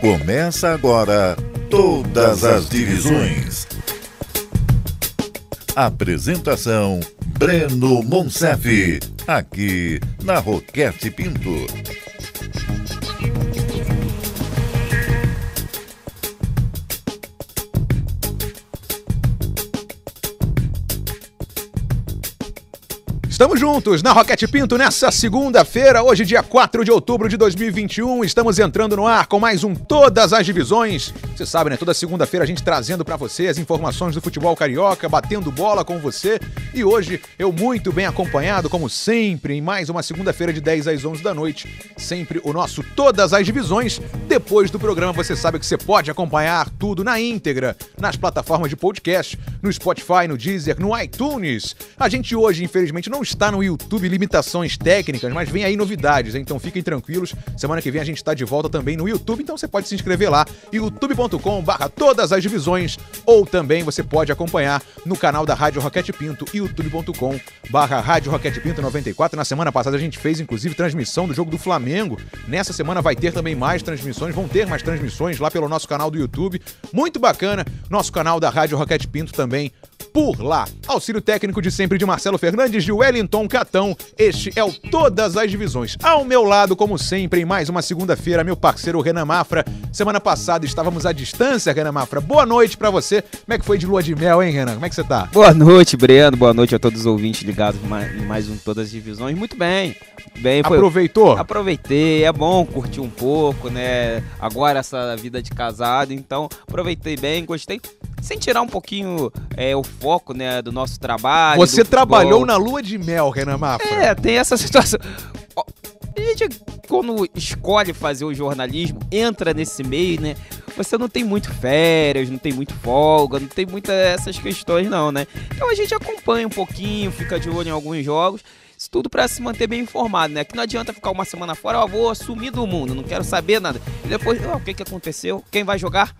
Começa agora Todas as Divisões. Apresentação Breno Monsef, aqui na Roquete Pinto. Estamos juntos na Roquete Pinto nessa segunda-feira, hoje dia 4 de outubro de 2021, estamos entrando no ar com mais um Todas as Divisões. Você sabe, né? Toda segunda-feira a gente trazendo pra você as informações do futebol carioca, batendo bola com você. E hoje eu muito bem acompanhado, como sempre, em mais uma segunda-feira de 10 às 11 da noite. Sempre o nosso Todas as Divisões. Depois do programa você sabe que você pode acompanhar tudo na íntegra, nas plataformas de podcast, no Spotify, no Deezer, no iTunes. A gente hoje, infelizmente, não está no YouTube, limitações técnicas, mas vem aí novidades, então fiquem tranquilos. Semana que vem a gente está de volta também no YouTube, então você pode se inscrever lá, youtube.com/todas as divisões, ou também você pode acompanhar no canal da Rádio Roquete Pinto, youtube.com/Rádio Roquete Pinto 94. Na semana passada a gente fez, inclusive, transmissão do jogo do Flamengo. Nessa semana vai ter também mais transmissões, vão ter mais transmissões lá pelo nosso canal do YouTube. Muito bacana, nosso canal da Rádio Roquete Pinto também por lá. Auxílio técnico de sempre de Marcelo Fernandes, de Wellington Catão. Este é o Todas as Divisões. Ao meu lado, como sempre, em mais uma segunda-feira, meu parceiro Renan Mafra. Semana passada estávamos à distância, Renan Mafra. Boa noite pra você. Como é que foi de lua de mel, hein, Renan? Como é que você tá? Boa noite, Breno. Boa noite a todos os ouvintes ligados em mais um Todas as Divisões. Muito bem. Aproveitou? Aproveitei. É bom curtir um pouco, né? Agora essa vida de casado, então aproveitei bem, gostei. Sem tirar um pouquinho o foco, né, do nosso trabalho. Você trabalhou na lua de mel, Renan Mafra. Tem essa situação. A gente, quando escolhe fazer o jornalismo, entra nesse meio, né? Você não tem muito férias, não tem muito folga, não tem muitas essas questões não, né? Então a gente acompanha um pouquinho, fica de olho em alguns jogos. Isso tudo pra se manter bem informado, né? Que não adianta ficar uma semana fora, vou sumir do mundo, não quero saber nada. E depois, o que aconteceu? Quem vai jogar?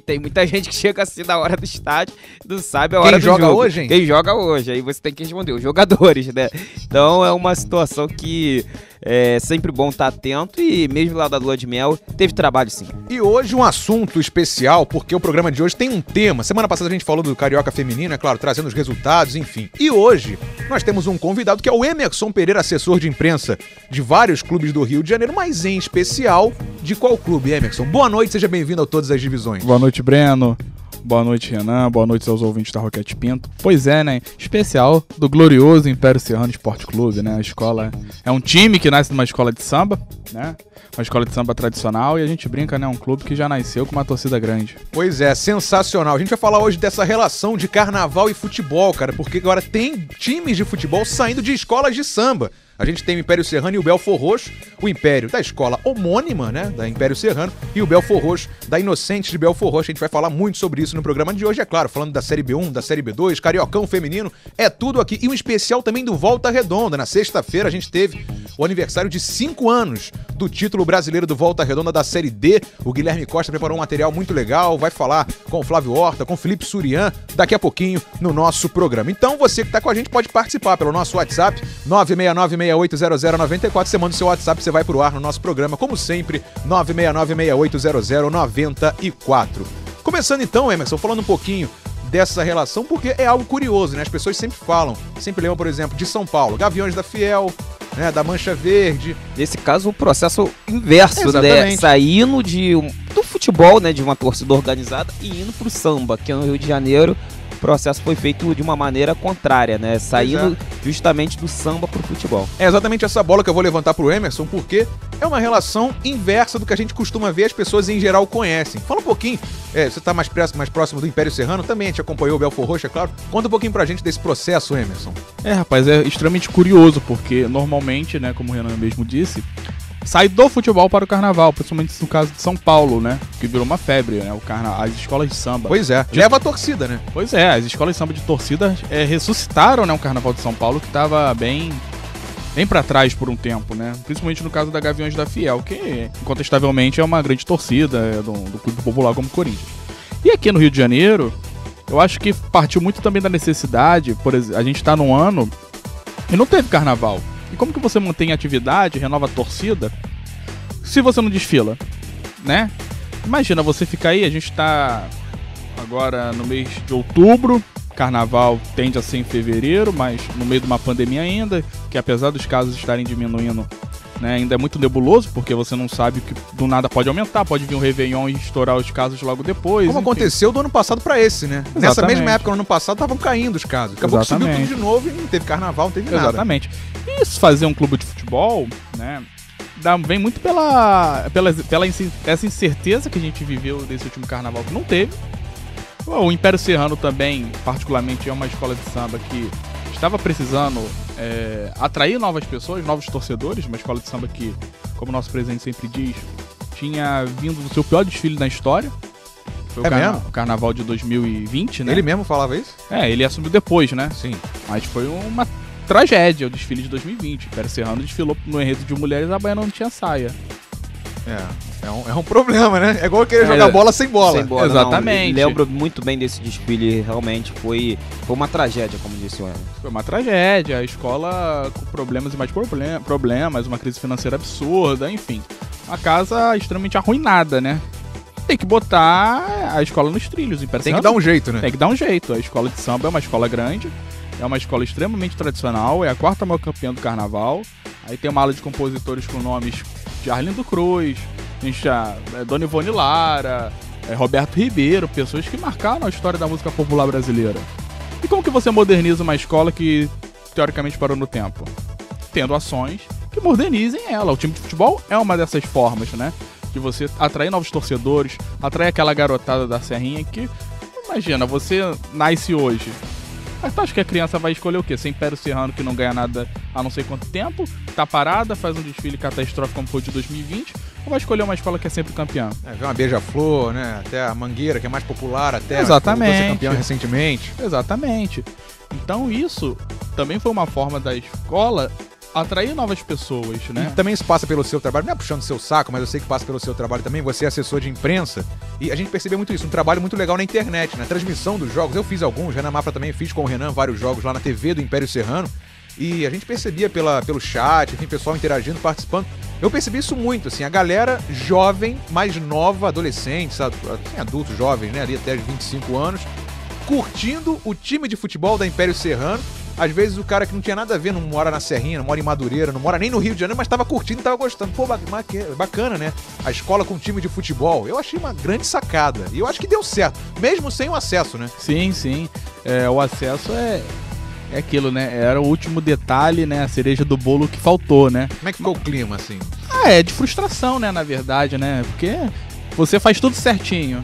Tem muita gente que chega assim na hora do estádio, não sabe a hora do jogo. Quem joga hoje, hein? Quem joga hoje, aí você tem que responder, os jogadores, né? Então é uma situação que é sempre bom estar atento e mesmo lá da lua de mel, teve trabalho sim. E hoje um assunto especial, porque o programa de hoje tem um tema. Semana passada a gente falou do Carioca Feminino, é claro, trazendo os resultados, enfim. E hoje nós temos um convidado que é o Emerson Pereira, assessor de imprensa de vários clubes do Rio de Janeiro, mas em especial de qual clube, Emerson? Boa noite, seja bem-vindo a Todas as Divisões. Boa noite, Breno. Boa noite, Renan. Boa noite aos ouvintes da Roquete Pinto. Pois é, né? Especial do glorioso Império Serrano Esporte Clube, né? A escola é um time que nasce numa escola de samba, né? Uma escola de samba tradicional e a gente brinca, né? Um clube que já nasceu com uma torcida grande. Pois é, sensacional. A gente vai falar hoje dessa relação de carnaval e futebol, cara, porque agora tem times de futebol saindo de escolas de samba. A gente tem o Império Serrano e o Belfor Roxo, o Império da escola homônima, né, da Império Serrano, e o Belfor Roxo da Inocentes de Belfor Roxo. A gente vai falar muito sobre isso no programa de hoje, é claro, falando da Série B1, da Série B2, Cariocão Feminino, é tudo aqui. E um especial também do Volta Redonda. Na sexta-feira a gente teve o aniversário de 5 anos do título brasileiro do Volta Redonda da Série D. O Guilherme Costa preparou um material muito legal, vai falar com o Flávio Horta, com o Felipe Surian, daqui a pouquinho no nosso programa. Então você que está com a gente pode participar pelo nosso WhatsApp, 969680094. Você manda o seu WhatsApp, você vai pro ar no nosso programa, como sempre, 969680094. Começando então, Emerson, falando um pouquinho dessa relação, porque é algo curioso, né? As pessoas sempre falam, sempre lembram, por exemplo, de São Paulo, Gaviões da Fiel, né, da Mancha Verde. Nesse caso, o processo inverso, né? Saindo do futebol, né, de uma torcida organizada e indo pro samba, que no Rio de Janeiro o processo foi feito de uma maneira contrária, né? Saindo justamente do samba pro futebol. É exatamente essa bola que eu vou levantar pro Emerson, porque é uma relação inversa do que a gente costuma ver, as pessoas em geral conhecem. Fala um pouquinho, você tá mais próximo do Império Serrano, também a gente acompanhou o Belfor Roxo, é claro. Conta um pouquinho pra gente desse processo, Emerson. Rapaz, é extremamente curioso, porque normalmente, né, como o Renan mesmo disse, sai do futebol para o carnaval, principalmente no caso de São Paulo, né? Que virou uma febre, né? As escolas de samba. Pois é, leva a torcida, né? Pois é, as escolas de samba de torcida ressuscitaram, né, o carnaval de São Paulo, que estava bem pra trás por um tempo, né? Principalmente no caso da Gaviões da Fiel, que incontestavelmente é uma grande torcida do clube popular como o Corinthians. E aqui no Rio de Janeiro, eu acho que partiu muito também da necessidade, por exemplo, a gente tá num ano e não teve carnaval. E como que você mantém atividade, renova a torcida, se você não desfila, né? Imagina, você ficar aí, a gente tá agora no mês de outubro, carnaval tende a ser em fevereiro, mas no meio de uma pandemia ainda, que apesar dos casos estarem diminuindo, né, ainda é muito nebuloso, porque você não sabe que do nada pode aumentar, pode vir um Réveillon e estourar os casos logo depois. Como aconteceu do ano passado pra esse, né? Exatamente. Nessa mesma época, no ano passado, estavam caindo os casos. Acabou que subiu tudo de novo e não teve carnaval, não teve nada. Exatamente. E isso fazer um clube de futebol, né, vem muito essa incerteza que a gente viveu nesse último carnaval que não teve. O Império Serrano também, particularmente, é uma escola de samba que estava precisando atrair novas pessoas, novos torcedores. Uma escola de samba que, como o nosso presidente sempre diz, tinha vindo do seu pior desfile na história. Foi o carnaval de 2020, né? Ele mesmo falava isso? Ele assumiu depois, né? Sim. Mas foi uma tragédia o desfile de 2020. O Império Serrano desfilou no enredo de mulheres, a baiana não tinha saia. É um problema, né? É igual querer jogar bola sem bola. Sem bola, exatamente. Não. Lembro muito bem desse desfile, realmente foi uma tragédia, como disse o Ana. Foi uma tragédia, a escola com problemas e mais problemas, uma crise financeira absurda, enfim. Uma casa extremamente arruinada, né? Tem que botar a escola nos trilhos. Tem que dar um jeito, né? Tem que dar um jeito. A escola de samba é uma escola grande, é uma escola extremamente tradicional, é a 4ª maior campeã do carnaval. Aí tem uma ala de compositores com nomes de Arlindo Cruz, Dona Ivone Lara, Roberto Ribeiro, pessoas que marcaram a história da música popular brasileira. E como que você moderniza uma escola que teoricamente parou no tempo? Tendo ações que modernizem ela. O time de futebol é uma dessas formas, né? De você atrair novos torcedores, atrair aquela garotada da Serrinha que, imagina, você nasce hoje. Mas tu acha que a criança vai escolher o quê? Ser Império Serrano, que não ganha nada há não sei quanto tempo, tá parada, faz um desfile catastrófico como foi de 2020, ou vai escolher uma escola que é sempre campeã? Vê uma Beija-Flor, né? Até a Mangueira, que é mais popular até. Exatamente. Foi ser campeão recentemente. Exatamente. Então isso também foi uma forma da escola atrair novas pessoas, né? E também isso passa pelo seu trabalho, não é puxando seu saco, mas eu sei que passa pelo seu trabalho também, você é assessor de imprensa, e a gente percebeu muito isso, um trabalho muito legal na internet, na transmissão dos jogos. Eu fiz alguns, Renan Mafra também fez com o Renan vários jogos lá na TV do Império Serrano, e a gente percebia pelo chat, enfim, pessoal interagindo, participando. Eu percebi isso muito, assim, a galera jovem, mais nova, adolescentes, assim, adultos jovens, né, ali até 25 anos, curtindo o time de futebol da Império Serrano. Às vezes o cara que não tinha nada a ver, não mora na Serrinha, não mora em Madureira, não mora nem no Rio de Janeiro, mas estava curtindo e estava gostando. Pô, bacana, né? A escola com time de futebol. Eu achei uma grande sacada. E eu acho que deu certo, mesmo sem o acesso, né? Sim, sim. O acesso é aquilo, né? Era o último detalhe, né? A cereja do bolo que faltou, né? Como é que ficou o clima, assim? É de frustração, né? Na verdade, né? Porque você faz tudo certinho.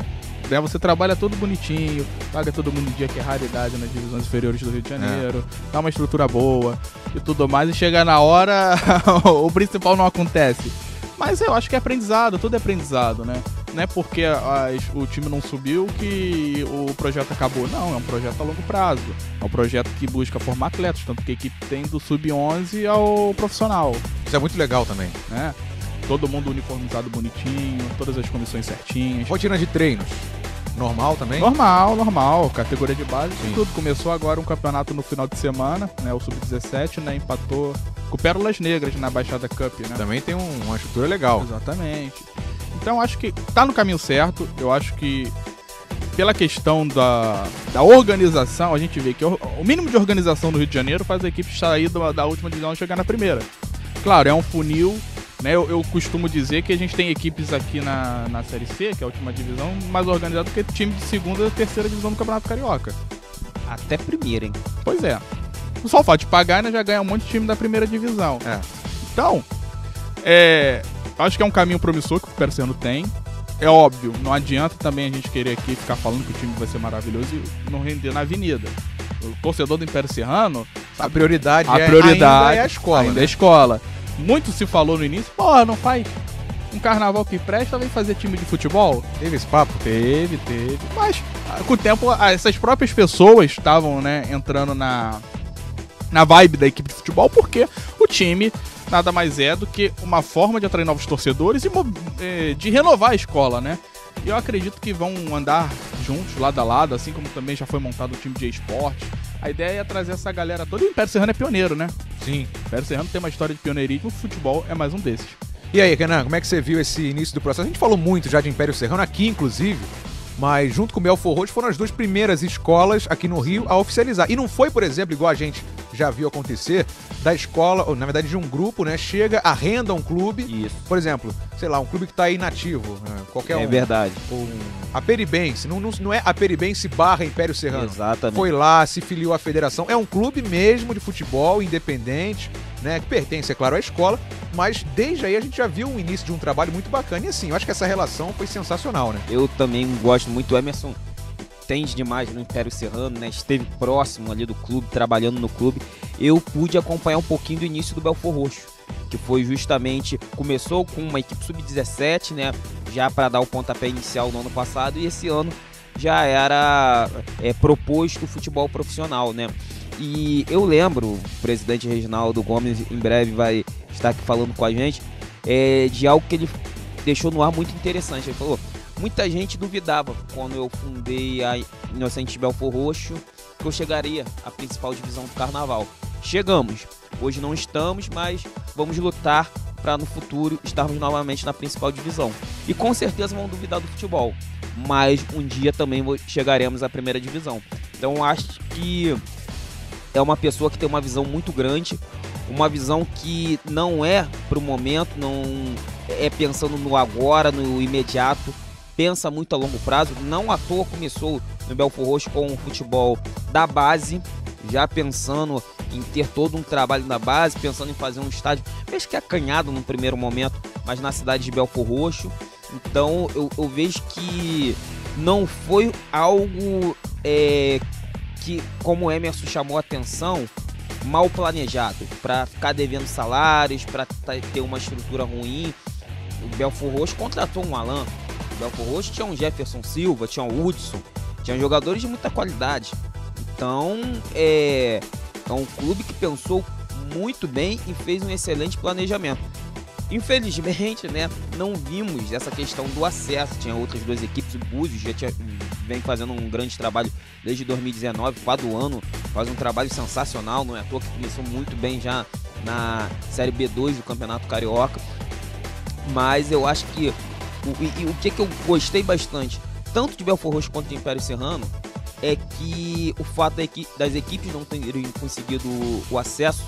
Você trabalha todo bonitinho, paga todo mundo em dia, que é raridade nas divisões inferiores do Rio de Janeiro, dá uma estrutura boa e tudo mais, e chega na hora, o principal não acontece. Mas eu acho que é aprendizado, tudo é aprendizado, né? Não é porque o time não subiu que o projeto acabou. Não, é um projeto a longo prazo. É um projeto que busca formar atletas, tanto que a equipe tem do sub-11 ao profissional. Isso é muito legal também. Né? Todo mundo uniformizado bonitinho, todas as comissões certinhas. Rotina de treinos. Normal também? Normal. Categoria de base, tudo. Começou agora um campeonato no final de semana, né? O Sub-17, né? Empatou com Pérolas Negras na Baixada Cup, né? Também tem uma estrutura legal. Exatamente. Então acho que tá no caminho certo. Eu acho que pela questão da organização, a gente vê que o mínimo de organização do Rio de Janeiro faz a equipe sair da última divisão e chegar na primeira. Claro, é um funil. Né, eu costumo dizer que a gente tem equipes aqui na Série C, que é a última divisão, mais organizada do que time de segunda e terceira divisão do Campeonato Carioca. Até primeira, hein? Pois é. Só o fato de pagar, né, já ganha um monte de time da primeira divisão. Então, acho que é um caminho promissor que o Império Serrano tem. É óbvio, não adianta também a gente querer aqui ficar falando que o time vai ser maravilhoso e não render na avenida. O torcedor do Império Serrano... A prioridade ainda é a escola. Ainda é a escola. Muito se falou no início, não faz um carnaval que presta, vem fazer time de futebol? Teve esse papo? Teve. Mas, com o tempo, essas próprias pessoas estavam, né, entrando na vibe da equipe de futebol, porque o time nada mais é do que uma forma de atrair novos torcedores e de renovar a escola, né? E eu acredito que vão andar juntos, lado a lado, assim como também já foi montado o time de esporte. A ideia é trazer essa galera toda. E o Império Serrano é pioneiro, né? Sim. O Império Serrano tem uma história de pioneirismo, o futebol é mais um desses. E aí, Renan, como é que você viu esse início do processo? A gente falou muito já de Império Serrano aqui, inclusive, mas junto com o Belfor Roxo foram as duas primeiras escolas aqui no Rio a oficializar. E não foi, por exemplo, igual a gente já viu acontecer, da escola, ou na verdade de um grupo, né, chega, arrenda um clube. Isso. Por exemplo, sei lá, um clube que tá aí inativo, né, qualquer um. É verdade. A Peribense, não é a Peribense / Império Serrano. Exatamente. Foi lá, se filiou à federação. É um clube mesmo de futebol independente, né, que pertence, é claro, à escola, mas desde aí a gente já viu o início de um trabalho muito bacana. E assim, eu acho que essa relação foi sensacional, né? Eu também gosto muito do Emerson. Entende demais no Império Serrano, né? Esteve próximo ali do clube, trabalhando no clube. Eu pude acompanhar um pouquinho do início do Belfor Roxo, que foi justamente, começou com uma equipe sub-17, né? Já para dar o pontapé inicial no ano passado, e esse ano já era proposto o futebol profissional, né? E eu lembro, o presidente Reginaldo Gomes em breve vai estar aqui falando com a gente, de algo que ele deixou no ar muito interessante. Ele falou: muita gente duvidava quando eu fundei a Inocentes Belfor Roxo que eu chegaria à principal divisão do Carnaval. Chegamos. Hoje não estamos, mas vamos lutar para no futuro estarmos novamente na principal divisão. E com certeza vão duvidar do futebol, mas um dia também chegaremos à primeira divisão. Então acho que é uma pessoa que tem uma visão muito grande, uma visão que não é para o momento, não é pensando no agora, no imediato, pensa muito a longo prazo. Não à toa começou no Belfor Roxo com o futebol da base, já pensando em ter todo um trabalho na base, pensando em fazer um estádio, mesmo que acanhado no primeiro momento, mas na cidade de Belfor Roxo. Então eu vejo que não foi algo que, como o Emerson chamou a atenção, mal planejado, para ficar devendo salários, para ter uma estrutura ruim. O Belfor Roxo contratou um Alan. O Belfor Roxo tinha um Jefferson Silva, tinha um Hudson, tinha jogadores de muita qualidade. Então é um clube que pensou muito bem e fez um excelente planejamento. Infelizmente, né, não vimos essa questão do acesso. Tinha outras duas equipes, o Búzios vem fazendo um grande trabalho desde 2019, quadro ano, faz um trabalho sensacional, não é à toa que começou muito bem já na Série B2 do Campeonato Carioca. Mas eu acho que o que eu gostei bastante, tanto de Belfor Roxo quanto de Império Serrano, é que o fato das equipes não terem conseguido o acesso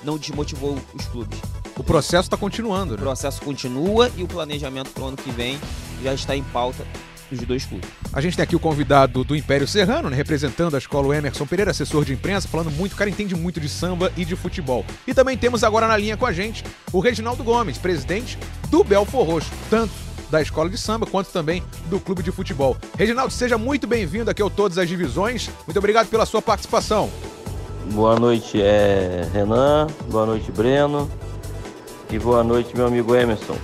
não desmotivou os clubes. O processo está continuando, né? O processo continua e o planejamento para o ano que vem já está em pauta dos dois clubes. A gente tem aqui o convidado do Império Serrano, né, representando a escola, o Emerson Pereira, assessor de imprensa, falando muito, o cara entende muito de samba e de futebol. E também temos agora na linha com a gente o Reginaldo Gomes, presidente do Belfor Roxo, tanto da escola de samba quanto também do clube de futebol. Reginaldo, seja muito bem-vindo aqui ao Todas as Divisões. Muito obrigado pela sua participação. Boa noite, Renan. Boa noite, Breno. E boa noite, meu amigo Emerson.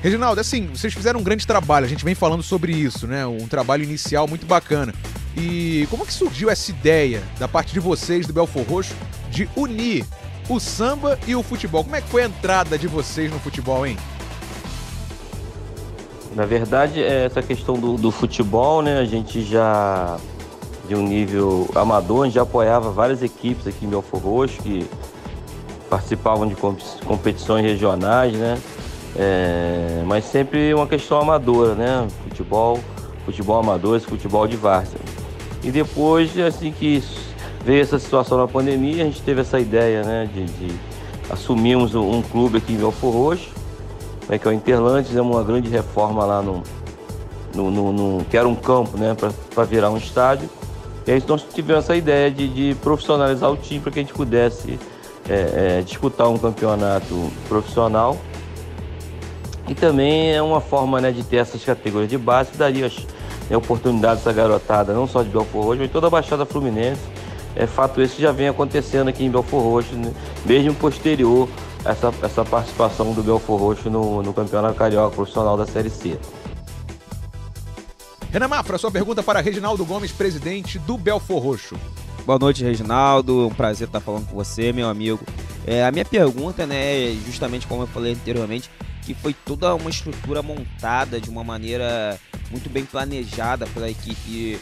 Reginaldo, assim, vocês fizeram um grande trabalho, a gente vem falando sobre isso, né? Um trabalho inicial muito bacana. E como que surgiu essa ideia da parte de vocês do Belfor Roxo de unir o samba e o futebol? Como é que foi a entrada de vocês no futebol, hein? Na verdade, essa questão do futebol, né? A gente já, de um nível amador, a gente já apoiava várias equipes aqui em Belfor Roxo que participavam de competições regionais, né? Mas sempre uma questão amadora, né? Futebol amador, esse futebol de várzea. E depois, assim que veio essa situação na pandemia, a gente teve essa ideia, né? De assumirmos um clube aqui em Belfor Roxo, né, que é o Interlantes. Fizemos uma grande reforma lá que era um campo, né? Para virar um estádio. E aí nós tivemos essa ideia de profissionalizar o time para que a gente pudesse disputar um campeonato profissional. E também é uma forma, né, de ter essas categorias de base que daria oportunidade a essa garotada, não só de Belfor Roxo, mas toda a Baixada Fluminense. Fato esse que já vem acontecendo aqui em Belfor Roxo, né, mesmo posterior a essa participação do Belfor Roxo no Campeonato Carioca Profissional da Série C. Renan Mafra, sua pergunta para Reginaldo Gomes, presidente do Belfor Roxo. Boa noite, Reginaldo. Um prazer estar falando com você, meu amigo. A minha pergunta, né, é justamente como eu falei anteriormente, que foi toda uma estrutura montada de uma maneira muito bem planejada pela equipe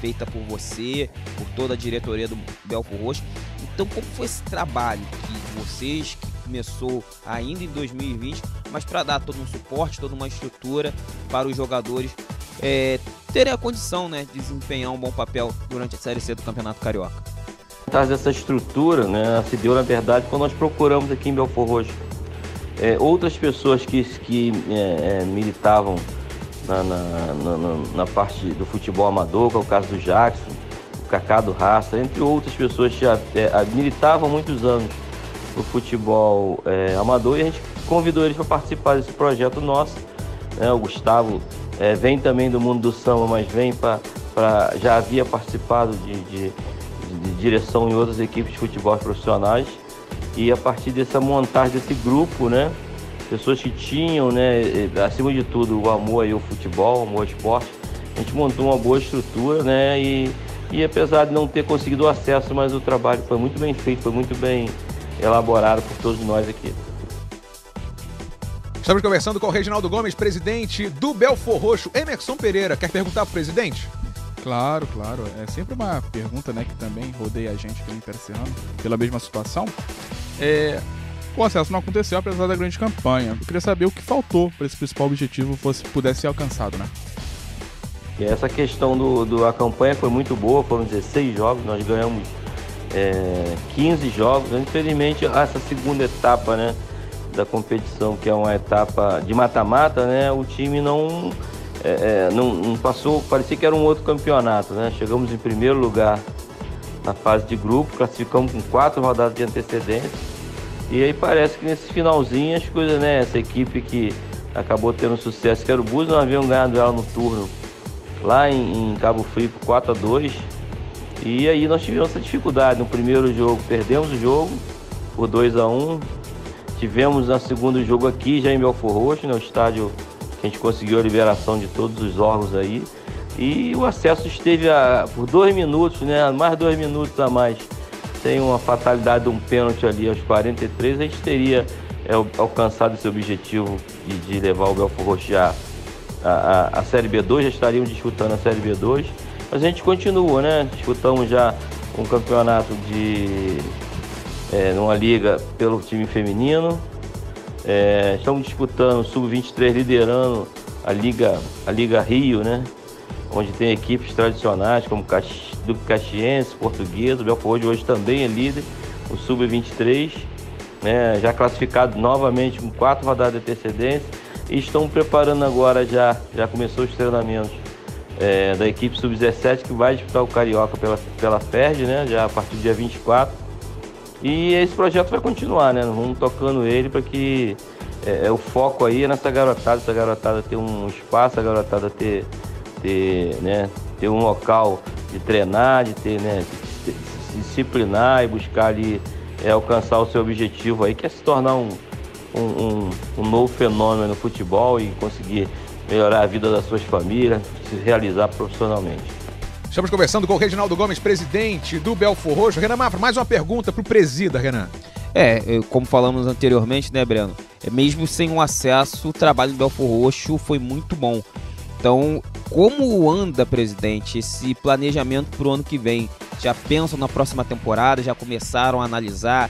feita por você, por toda a diretoria do Belfor Roxo. Então, como foi esse trabalho que vocês, que começou ainda em 2020, mas para dar todo um suporte, toda uma estrutura para os jogadores terem a condição, né, de desempenhar um bom papel durante a Série C do Campeonato Carioca. Atrás dessa estrutura, né, se deu na verdade quando nós procuramos aqui em Belfor Roxo outras pessoas que militavam na parte do futebol amador, que é o caso do Jackson, o Kaká do Raça, entre outras pessoas que já militavam há muitos anos no futebol amador, e a gente convidou eles para participar desse projeto nosso, né? O Gustavo vem também do mundo do samba, mas vem já havia participado de direção em outras equipes de futebol profissionais, e a partir dessa montagem desse grupo, né, pessoas que tinham, né, acima de tudo, o amor aí ao futebol, o amor ao esporte, a gente montou uma boa estrutura, né, e apesar de não ter conseguido o acesso, mas o trabalho foi muito bem feito, foi muito bem elaborado por todos nós aqui. Estamos conversando com o Reginaldo Gomes, presidente do Belfor Roxo. Emerson Pereira, quer perguntar para o presidente? Claro. É sempre uma pergunta, né, que também rodeia a gente aqui no Império Serrano, pela mesma situação. O acesso não aconteceu apesar da grande campanha. Eu queria saber o que faltou para esse principal objetivo pudesse ser alcançado, né? E essa questão a campanha foi muito boa, foram 16 jogos, nós ganhamos 15 jogos. Infelizmente, essa segunda etapa, né, da competição, que é uma etapa de mata-mata, né, o time não passou, parecia que era um outro campeonato, né? Chegamos em primeiro lugar na fase de grupo, classificamos com 4 rodadas de antecedência, e aí parece que nesse finalzinho as coisas, né, essa equipe que acabou tendo sucesso, que era o Búzios, nós havíamos ganhado ela no turno lá em Cabo Frio por 4-2, e aí nós tivemos essa dificuldade. No primeiro jogo perdemos o jogo por 2-1, tivemos no segundo jogo aqui já em Belfor Roxo, né, o estádio que a gente conseguiu a liberação de todos os órgãos aí, e o acesso esteve por 2 minutos, né, mais 2 minutos a mais, sem uma fatalidade de um pênalti ali aos 43, a gente teria alcançado esse objetivo de levar o Belfor Roxo a Série B2, já estaríamos disputando a Série B2, mas a gente continua, né, disputamos já um campeonato numa liga pelo time feminino. Estamos disputando o Sub-23, liderando a Liga Rio, né? Onde tem equipes tradicionais como Duque Caxiense, Portuguesa. O Belfor Roxo hoje também é líder, o Sub-23, né? Já classificado novamente com 4 rodadas de antecedência. E estamos preparando agora, já começou os treinamentos da equipe Sub-17, que vai disputar o Carioca pela FERJ, né? Já a partir do dia 24. E esse projeto vai continuar, né? Vamos tocando ele para que o foco aí é nessa garotada, essa garotada ter um espaço, a garotada ter um local de treinar, de se disciplinar e buscar ali alcançar o seu objetivo aí, que é se tornar um novo fenômeno no futebol e conseguir melhorar a vida das suas famílias, se realizar profissionalmente. Estamos conversando com o Reginaldo Gomes, presidente do Belfor Roxo. Renan Mafra, mais uma pergunta para o presida, Renan. Como falamos anteriormente, né, Breno? Mesmo sem um acesso, o trabalho do Belfor Roxo foi muito bom. Então, como anda, presidente, esse planejamento para o ano que vem? Já pensam na próxima temporada? Já começaram a analisar?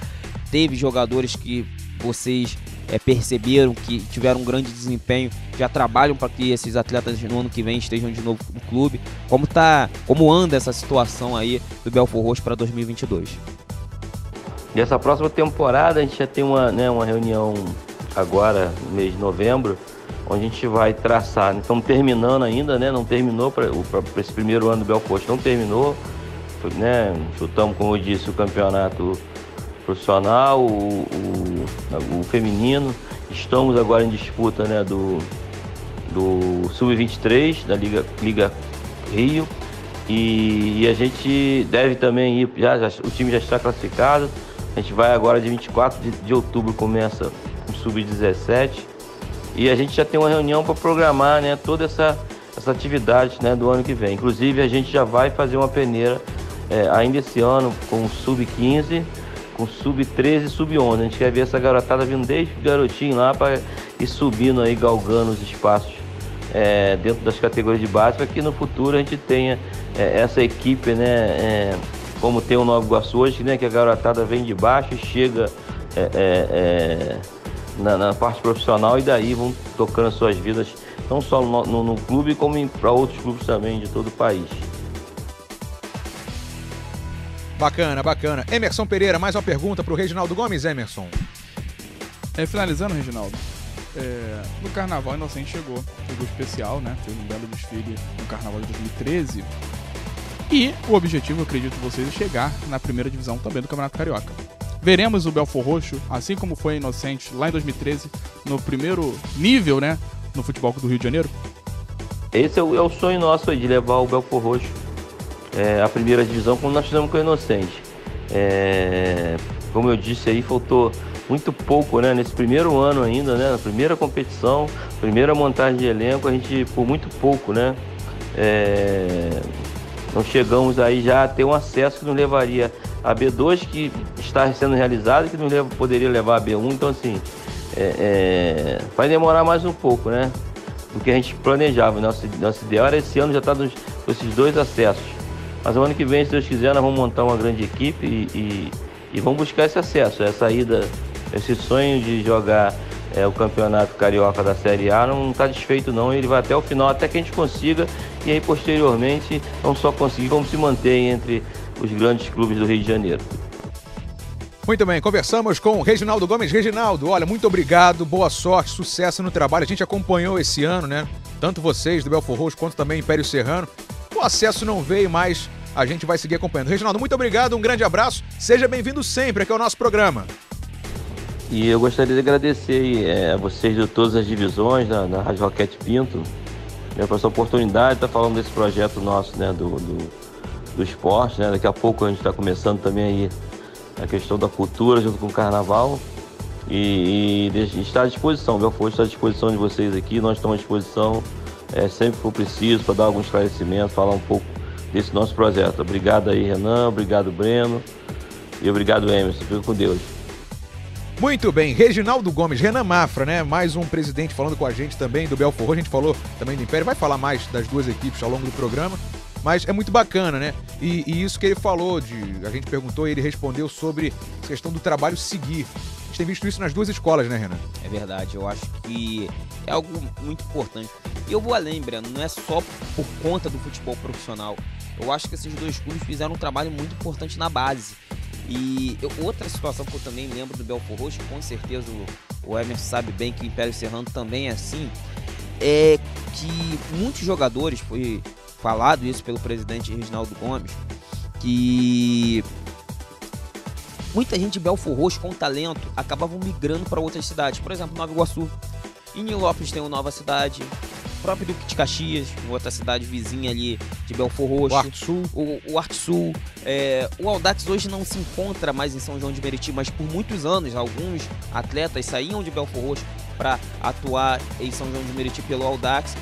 Teve jogadores que vocês perceberam que tiveram um grande desempenho, já trabalham para que esses atletas no ano que vem estejam de novo no clube? Como anda essa situação aí do Belfor Roxo para 2022? E essa próxima temporada a gente já tem uma reunião agora no mês de novembro, onde a gente vai traçar. Estamos terminando ainda, né? Não terminou para esse primeiro ano do Belfor Roxo, não terminou, né? Chutamos, como eu disse, o campeonato profissional, o feminino. Estamos agora em disputa, né, do Sub-23 da Liga Rio, e a gente deve também ir, o time já está classificado. A gente vai agora de 24 de outubro, começa o Sub-17, e a gente já tem uma reunião para programar, né, toda essa atividade, né, do ano que vem. Inclusive a gente já vai fazer uma peneira ainda esse ano com o Sub-15, com Sub-13 e Sub-11. A gente quer ver essa garotada vindo desde garotinho lá para ir subindo aí, galgando os espaços dentro das categorias de base, para que no futuro a gente tenha essa equipe, né, como tem o Nova Iguaçu hoje, né, que a garotada vem de baixo e chega na parte profissional, e daí vão tocando as suas vidas, não só no clube, como para outros clubes também de todo o país. Bacana, bacana. Emerson Pereira, mais uma pergunta para o Reginaldo Gomes, Emerson. Finalizando, Reginaldo, no Carnaval Inocente chegou especial, né? Fez um belo desfile no Carnaval de 2013. E o objetivo, eu acredito de vocês, é chegar na primeira divisão também do Campeonato Carioca. Veremos o Belfor Roxo, assim como foi Inocente lá em 2013, no primeiro nível, né? No futebol do Rio de Janeiro? Esse é o sonho nosso aí, de levar o Belfor Roxo à primeira divisão, como nós fizemos com o Inocente. Como eu disse aí, faltou muito pouco, né? Nesse primeiro ano ainda, né? Na primeira competição, primeira montagem de elenco, a gente, por muito pouco, né? Não chegamos aí já a ter um acesso que nos levaria a B2, que está sendo realizado, e que nos poderia levar a B1. Então, assim, vai demorar mais um pouco, né? Do que a gente planejava. Nosso ideal era esse ano já estar com esses 2 acessos. Mas o ano que vem, se Deus quiser, nós vamos montar uma grande equipe e vamos buscar esse acesso, essa ida, esse sonho de jogar o Campeonato Carioca da Série A não está desfeito não, ele vai até o final, até que a gente consiga, e aí posteriormente não só conseguir, como se manter entre os grandes clubes do Rio de Janeiro. Muito bem, conversamos com o Reginaldo Gomes. Reginaldo, olha, muito obrigado, boa sorte, sucesso no trabalho. A gente acompanhou esse ano, né? Tanto vocês do Belfor Roxo quanto também Império Serrano. O acesso não veio, mas a gente vai seguir acompanhando. Reginaldo, muito obrigado, um grande abraço. Seja bem-vindo sempre aqui ao nosso programa. E eu gostaria de agradecer a vocês de todas as divisões da Rádio Roquete Pinto, por essa oportunidade de estar falando desse projeto nosso, né, do esporte, né? Daqui a pouco a gente está começando também aí a questão da cultura junto com o carnaval, e está à disposição. O Belfor está à disposição de vocês aqui, nós estamos à disposição sempre que for preciso para dar algum esclarecimento, falar um pouco desse nosso projeto. Obrigado aí, Renan, obrigado, Breno, e obrigado, Emerson. Fica com Deus. Muito bem, Reginaldo Gomes, Renan Mafra, né? Mais um presidente falando com a gente também do Belfor Roxo. A gente falou também do Império, vai falar mais das 2 equipes ao longo do programa, mas é muito bacana, né? E isso que ele falou, a gente perguntou e ele respondeu sobre a questão do trabalho seguir. A gente tem visto isso nas 2 escolas, né, Renan? É verdade, eu acho que é algo muito importante. E eu vou além, Breno, não é só por conta do futebol profissional. Eu acho que esses 2 clubes fizeram um trabalho muito importante na base. E outra situação que eu também lembro do Belfor Roxo, com certeza o Emerson sabe bem que o Império Serrano também é assim, é que muitos jogadores, foi falado isso pelo presidente Reginaldo Gomes, que muita gente de Belfor Roxo com talento acabavam migrando para outras cidades. Por exemplo, Nova Iguaçu. Em Nilópolis tem uma nova cidade, o próprio Duque de Caxias, outra cidade vizinha ali de Belfor Roxo. O Arte Sul. O Arte Sul. O Audax hoje não se encontra mais em São João de Meriti, mas por muitos anos alguns atletas saíam de Belfor Roxo para atuar em São João de Meriti pelo Audax.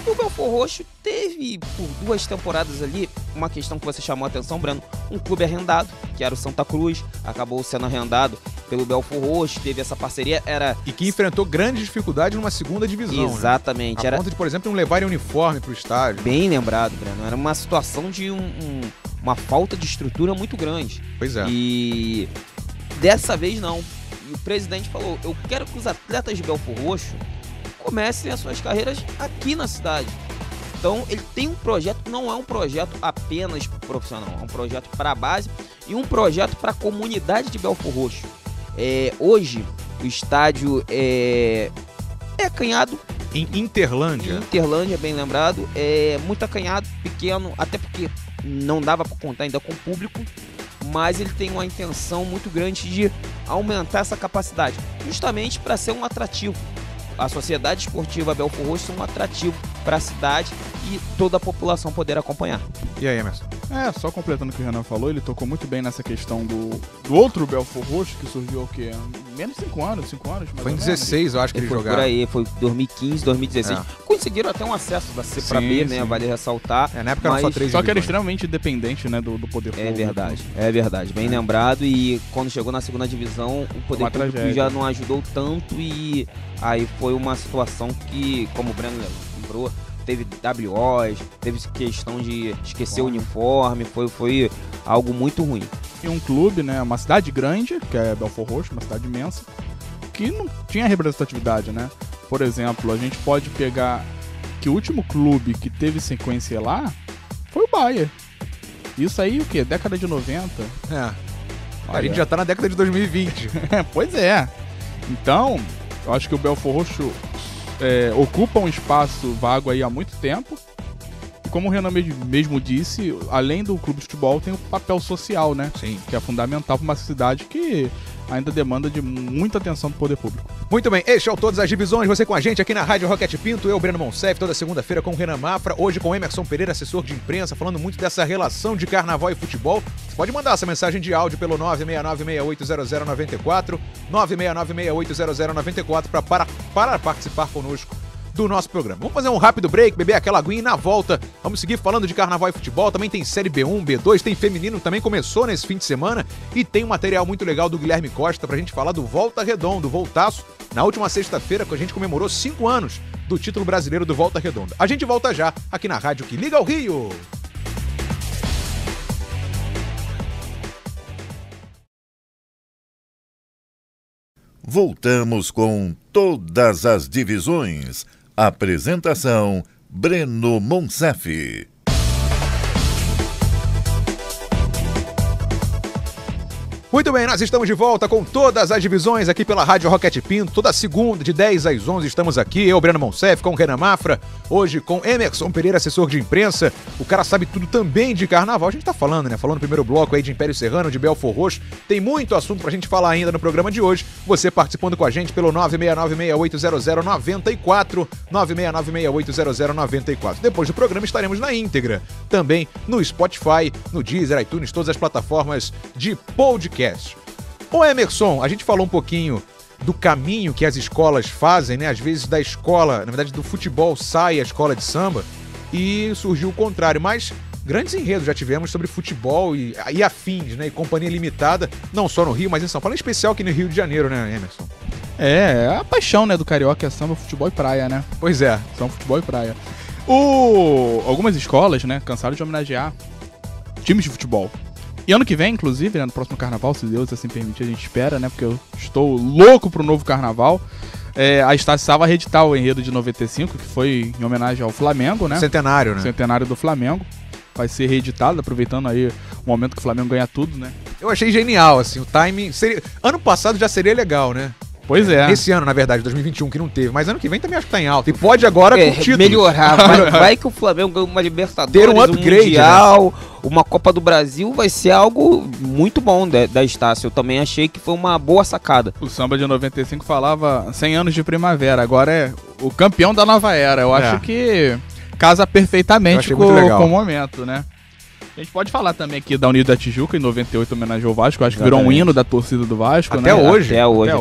E o Belfor Roxo teve, por 2 temporadas ali, uma questão que você chamou a atenção, Breno, um clube arrendado, que era o Santa Cruz, acabou sendo arrendado pelo Belfor Roxo, teve essa parceria, E que enfrentou grandes dificuldades numa 2ª divisão. Exatamente. Né? A ponto de, por exemplo, não levarem uniforme para o estádio. Bem lembrado, Breno. Era uma situação de uma falta de estrutura muito grande. Pois é. E dessa vez não. E o presidente falou, eu quero que os atletas de Belfor Roxo comecem as suas carreiras aqui na cidade. Então ele tem um projeto, não é um projeto apenas profissional, é um projeto para a base e um projeto para a comunidade de Belfor Roxo. Hoje o estádio é acanhado. Em Interlândia. Interlândia, bem lembrado, é muito acanhado, pequeno, até porque não dava para contar ainda com o público, mas ele tem uma intenção muito grande de aumentar essa capacidade, justamente para ser um atrativo. A Sociedade Esportiva Belfor Roxo é um atrativo para a cidade e toda a população poder acompanhar. E aí, Emerson? Só completando o que o Renan falou, ele tocou muito bem nessa questão do outro Belfor Roxo, que surgiu o quê? Menos de 5 anos, mais Foi em 16, eu acho que eles jogaram. Por aí, foi 2015, 2016. Conseguiram até um acesso da C para B, né? Vale ressaltar. Na época eram só 3 Só que era extremamente dependente, né, do poder público. É verdade. Bem lembrado. E quando chegou na 2ª divisão, o poder público já não ajudou tanto e aí foi uma situação que, como o Breno lembrou, teve WOs, teve questão de esquecer o uniforme, foi algo muito ruim. em um clube, né, uma cidade grande, que é Belford Roxo, uma cidade imensa, que não tinha representatividade, né? Por exemplo, a gente pode pegar que o último clube que teve sequência lá foi o Bahia. Isso aí, o quê? Década de 90? A gente já tá na década de 2020. Pois é. Então, eu acho que o Belford Roxo ocupa um espaço vago aí há muito tempo. E como o Renan mesmo disse, além do clube de futebol, tem o papel social, né? Sim. Que é fundamental para uma cidade que ainda demanda de muita atenção do poder público. Muito bem, este é o Todas as Divisões, você com a gente aqui na Rádio Roquete Pinto, eu, Breno Monsef, toda segunda-feira com o Renan Mafra, hoje com o Emerson Pereira, assessor de imprensa, falando muito dessa relação de carnaval e futebol. Você pode mandar essa mensagem de áudio pelo 969680094, 969680094 para participar conosco do nosso programa. Vamos fazer um rápido break, beber aquela aguinha e na volta vamos seguir falando de carnaval e futebol. Também tem Série B1, B2, tem feminino, também começou nesse fim de semana e tem um material muito legal do Guilherme Costa pra gente falar do Volta Redonda, Voltaço. Na última sexta-feira a gente comemorou 5 anos do título brasileiro do Volta Redonda. A gente volta já aqui na rádio que liga ao Rio. Voltamos com Todas as Divisões. Apresentação: Breno Monsef. Muito bem, nós estamos de volta com Todas as Divisões aqui pela Rádio Roquete Pinto. Toda segunda, de 10 às 11, estamos aqui. Eu, Breno Monsef, com o Renan Mafra. Hoje com Emerson Pereira, assessor de imprensa. O cara sabe tudo também de carnaval. A gente tá falando, né? Falando no primeiro bloco aí de Império Serrano, de Belford Roxo. Tem muito assunto pra gente falar ainda no programa de hoje. Você participando com a gente pelo 969680094. 969680094. Depois do programa estaremos na íntegra. Também no Spotify, no Deezer, iTunes, todas as plataformas de podcast. Ô Emerson, a gente falou um pouquinho do caminho que as escolas fazem, né? Às vezes da escola, na verdade do futebol sai a escola de samba e surgiu o contrário, mas grandes enredos já tivemos sobre futebol e afins, né? E companhia limitada, não só no Rio, mas em São Paulo, em especial aqui no Rio de Janeiro, né, Emerson? É a paixão, né, do carioca é samba, futebol e praia, né? Pois é. São futebol e praia. Algumas escolas, né, cansaram de homenagear times de futebol. E ano que vem, inclusive, né, no próximo carnaval, se Deus assim permitir, a gente espera, né? Porque eu estou louco pro novo carnaval. A Estácio vai reeditar o enredo de 95, que foi em homenagem ao Flamengo, né? Centenário, né? Centenário do Flamengo. Vai ser reeditado, aproveitando aí o momento que o Flamengo ganha tudo, né? Eu achei genial, assim, o timing. Ano passado já seria legal, né? Pois é. Esse ano, na verdade, 2021, que não teve. Mas ano que vem também acho que tá em alta. E pode agora com títulos. Melhorar. Vai que o Flamengo ganha uma Libertadores, ter um upgrade, Mundial, né? Uma Copa do Brasil, vai ser algo muito bom da Estácio. Eu também achei que foi uma boa sacada. O samba de 95 falava 100 anos de primavera. Agora é o campeão da nova era. Eu acho que casa perfeitamente com o momento, né? A gente pode falar também aqui da Unido da Tijuca, em 98, homenageou o Vasco. Eu acho que virou um hino da torcida do Vasco, até né? Hoje. Até hoje.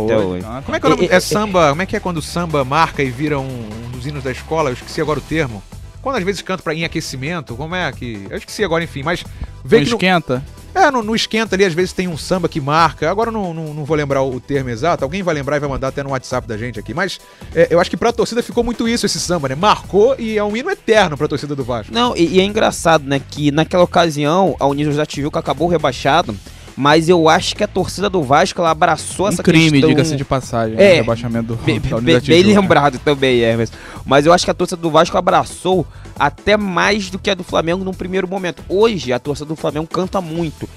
Como é que é o nome? É samba. Como é que é quando o samba marca e vira um dos hinos da escola? Eu esqueci agora o termo. Quando às vezes canta em aquecimento, como é que... Eu esqueci agora, enfim, mas... Não esquenta? No esquenta ali, às vezes tem um samba que marca. Agora eu não vou lembrar o termo exato. Alguém vai lembrar e vai mandar até no WhatsApp da gente aqui. Mas eu acho que pra torcida ficou muito isso, esse samba, né? Marcou e é um hino eterno pra torcida do Vasco. Não, e é engraçado, né? Que naquela ocasião, a Unidos da Tijuca acabou rebaixado. Mas eu acho que a torcida do Vasco, ela abraçou essa questão... crime, diga-se de passagem, o rebaixamento da Unidos da Tijuca. Bem lembrado também, Hermes. Mas eu acho que a torcida do Vasco abraçou até mais do que a do Flamengo num primeiro momento. Hoje, a torcida do Flamengo canta muito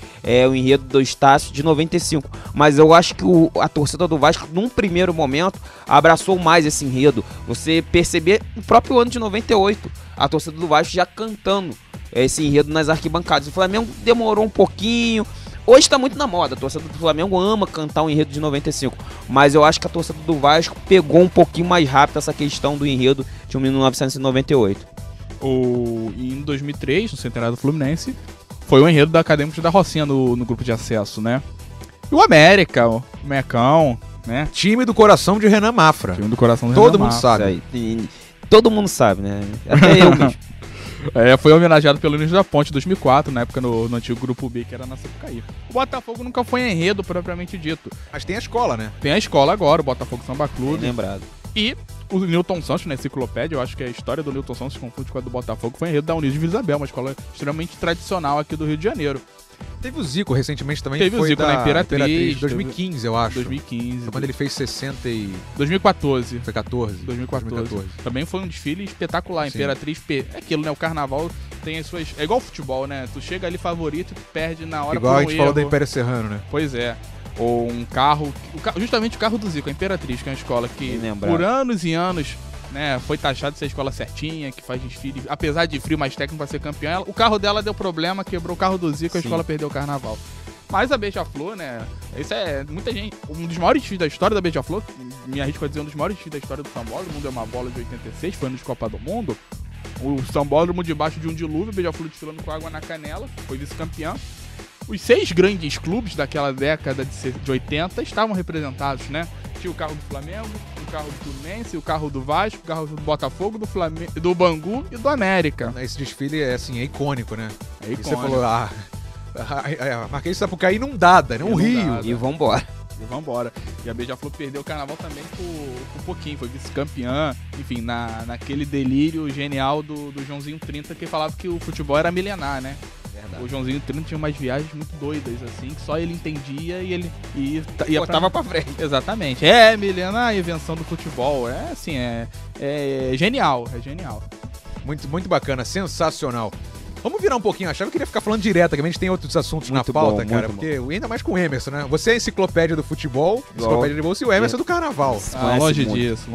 o enredo do Estácio de 95. Mas eu acho que a torcida do Vasco, num primeiro momento, abraçou mais esse enredo. Você perceber no próprio ano de 98, a torcida do Vasco já cantando esse enredo nas arquibancadas. O Flamengo demorou um pouquinho... Hoje tá muito na moda, a torcida do Flamengo ama cantar o enredo de 95, mas eu acho que a torcida do Vasco pegou um pouquinho mais rápido essa questão do enredo de 1998. Em 2003, no centenário do Fluminense, foi o enredo da Acadêmicos da Rocinha no grupo de acesso, né? E o América, o Mecão, né? Time do coração de Renan Mafra. Time do coração de Todo Renan mundo Mafra. sabe. Todo mundo sabe, né? Até eu mesmo. Foi homenageado pelo Unidos da Ponte em 2004, na época no antigo Grupo B, que era na Sapucaí. O Botafogo nunca foi enredo propriamente dito. Mas tem a escola, né? Tem a escola agora, o Botafogo Samba Clube. Bem lembrado. E o Newton Santos, na enciclopédia, eu acho que a história do Newton Santos confunde com a do Botafogo, foi enredo da Unidos de Vila Isabel, uma escola extremamente tradicional aqui do Rio de Janeiro. Teve o Zico recentemente também. Teve o foi Zico da na Imperatriz. 2015, eu acho. 2015. Quando ele fez 60 e... 2014. Foi 14? 2014. Também foi um desfile espetacular. Sim. Imperatriz, é aquilo, né? O carnaval tem as suas... É igual futebol, né? Tu chega ali favorito e perde na hora Igual por a um gente falou erro. da Império Serrano, né? Pois é. Ou um carro... Justamente o carro do Zico, a Imperatriz, que é uma escola que por anos e anos... né, foi taxado de ser a escola certinha, que faz desfile, apesar de frio mais técnico pra ser campeã, o carro dela deu problema, quebrou o carro do Zico, a escola perdeu o carnaval. Mas a Beija-Flor, né, isso é muita gente, um dos maiores desfiles da história da Beija-Flor, me arrisco a dizer um dos maiores desfiles da história do Sambódromo, é uma bola de 86, foi ano de Copa do Mundo, o Sambódromo debaixo de um dilúvio, Beija-Flor desfilando com água na canela, foi vice-campeã. Os 6 grandes clubes daquela década de 80 estavam representados, né? Tinha o carro do Flamengo, o carro do Fluminense, o carro do Vasco, o carro do Botafogo, do Bangu e do América. Esse desfile é assim, é icônico, né? É icônico. E você falou, a Marquês de Sapucaí inundada, né? Um rio. E vambora. E vambora. E a Beija-Flor perdeu o carnaval também por pouquinho, foi vice-campeã, enfim, naquele delírio genial do Joãozinho 30, que falava que o futebol era milenar, né? Verdade. O Joãozinho 30 tinha umas viagens muito doidas, assim, que só ele entendia e ele ia botava pra frente. Exatamente. Milenar, a invenção do futebol. É assim, é genial, é genial. Muito, muito bacana, sensacional. Vamos virar um pouquinho a chave. Eu queria ficar falando direto, que a gente tem outros assuntos muito na pauta, bom, cara. Porque ainda mais com o Emerson, né? Você é a enciclopédia do futebol, enciclopédia de bolsa, e o Emerson é do carnaval. Longe disso.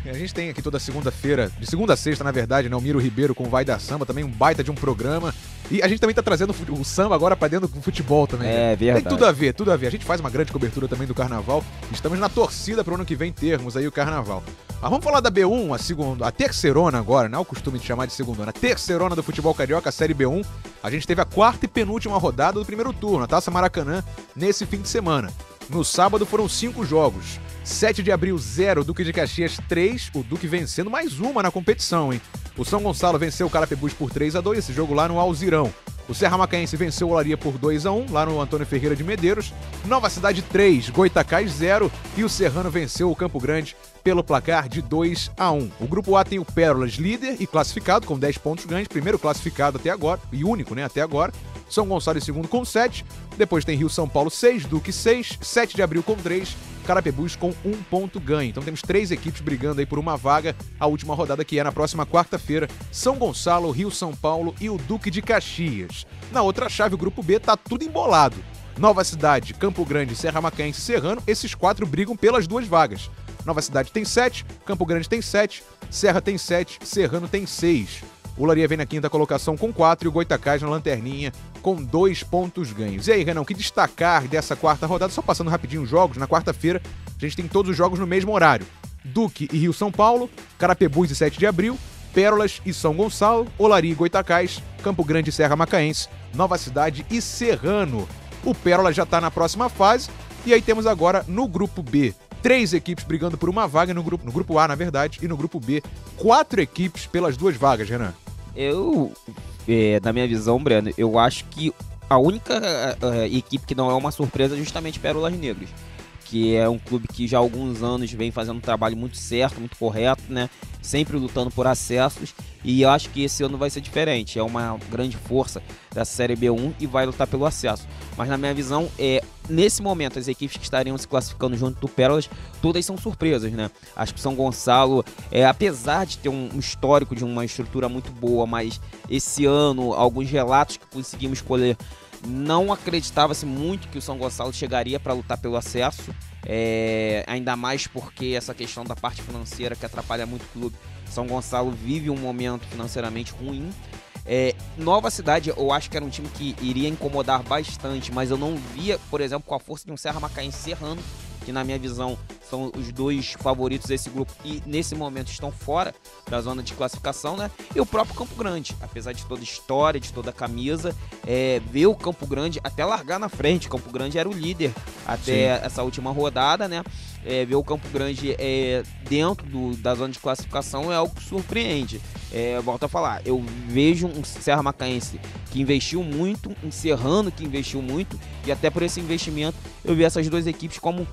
A gente tem aqui toda segunda-feira, de segunda a sexta, na verdade, né? O Miro Ribeiro com o Vai da Samba, também um baita de um programa. E a gente também tá trazendo o samba agora pra dentro do futebol também. É, né? verdade. Tem tudo a ver, tudo a ver. A gente faz uma grande cobertura também do carnaval. Estamos na torcida pro ano que vem termos aí o carnaval. Mas vamos falar da B1, a terceirona agora, não é o costume de chamar de segundona. A terceirona do futebol carioca, a Série B1. A gente teve a quarta e penúltima rodada do primeiro turno, a Taça Maracanã, nesse fim de semana. No sábado foram 5 jogos. 7 de abril, 0, Duque de Caxias 3, o Duque vencendo mais uma na competição, hein? O São Gonçalo venceu o Carapebus por 3-2, esse jogo lá no Alzirão. O Serra Macaense venceu o Olaria por 2-1, lá no Antônio Ferreira de Medeiros. Nova Cidade 3, Goitacás 0 e o Serrano venceu o Campo Grande pelo placar de 2-1. O Grupo A tem o Pérolas líder e classificado com 10 pontos ganhos, primeiro classificado até agora, e único, né, até agora. São Gonçalo em segundo com 7, depois tem Rio São Paulo 6, Duque 6, 7 de abril com 3, Carapebus com 1 ponto ganho. Então temos 3 equipes brigando aí por uma vaga, a última rodada que é na próxima quarta-feira, São Gonçalo, Rio São Paulo e o Duque de Caxias. Na outra chave, o Grupo B tá tudo embolado. Nova Cidade, Campo Grande, Serra Macaense e Serrano, esses 4 brigam pelas 2 vagas. Nova Cidade tem 7, Campo Grande tem 7, Serra tem 7, Serrano tem 6. O Olaria vem na quinta colocação com 4 e o Goitacás na lanterninha com 2 pontos ganhos. E aí, Renan, o que destacar dessa quarta rodada? Só passando rapidinho os jogos, na quarta-feira a gente tem todos os jogos no mesmo horário. Duque e Rio São Paulo, Carapebus e 7 de abril, Pérolas e São Gonçalo, Olaria e Goitacás, Campo Grande e Serra Macaense, Nova Cidade e Serrano. O Pérola já está na próxima fase e aí temos agora no Grupo B 3 equipes brigando por uma vaga, no grupo A, na verdade, e no Grupo B 4 equipes pelas 2 vagas, Renan. Na minha visão, Breno, eu acho que a única equipe que não é uma surpresa é justamente Pérolas Negras, que é um clube que já há alguns anos vem fazendo um trabalho muito certo, muito correto, né? Sempre lutando por acessos, e eu acho que esse ano vai ser diferente. É uma grande força da Série B1 e vai lutar pelo acesso. Mas na minha visão, nesse momento, as equipes que estariam se classificando junto do Pérolas, todas são surpresas, né? Acho que o São Gonçalo, apesar de ter um histórico de uma estrutura muito boa, mas esse ano, alguns relatos que conseguimos colher, não acreditava-se muito que o São Gonçalo chegaria para lutar pelo acesso, ainda mais porque essa questão da parte financeira que atrapalha muito o clube. São Gonçalo vive um momento financeiramente ruim. Nova Cidade, eu acho que era um time que iria incomodar bastante, mas eu não via, por exemplo, com a força de um Serra Macaense Serrano, que na minha visão são os 2 favoritos desse grupo e nesse momento estão fora da zona de classificação, né? E o próprio Campo Grande, apesar de toda a história, de toda a camisa, ver o Campo Grande até largar na frente. O Campo Grande era o líder até essa última rodada, né? Ver o Campo Grande dentro da zona de classificação é algo que surpreende. Volto a falar, eu vejo um Serra Macaense que investiu muito, um Serrano que investiu muito, e até por esse investimento eu vi essas 2 equipes como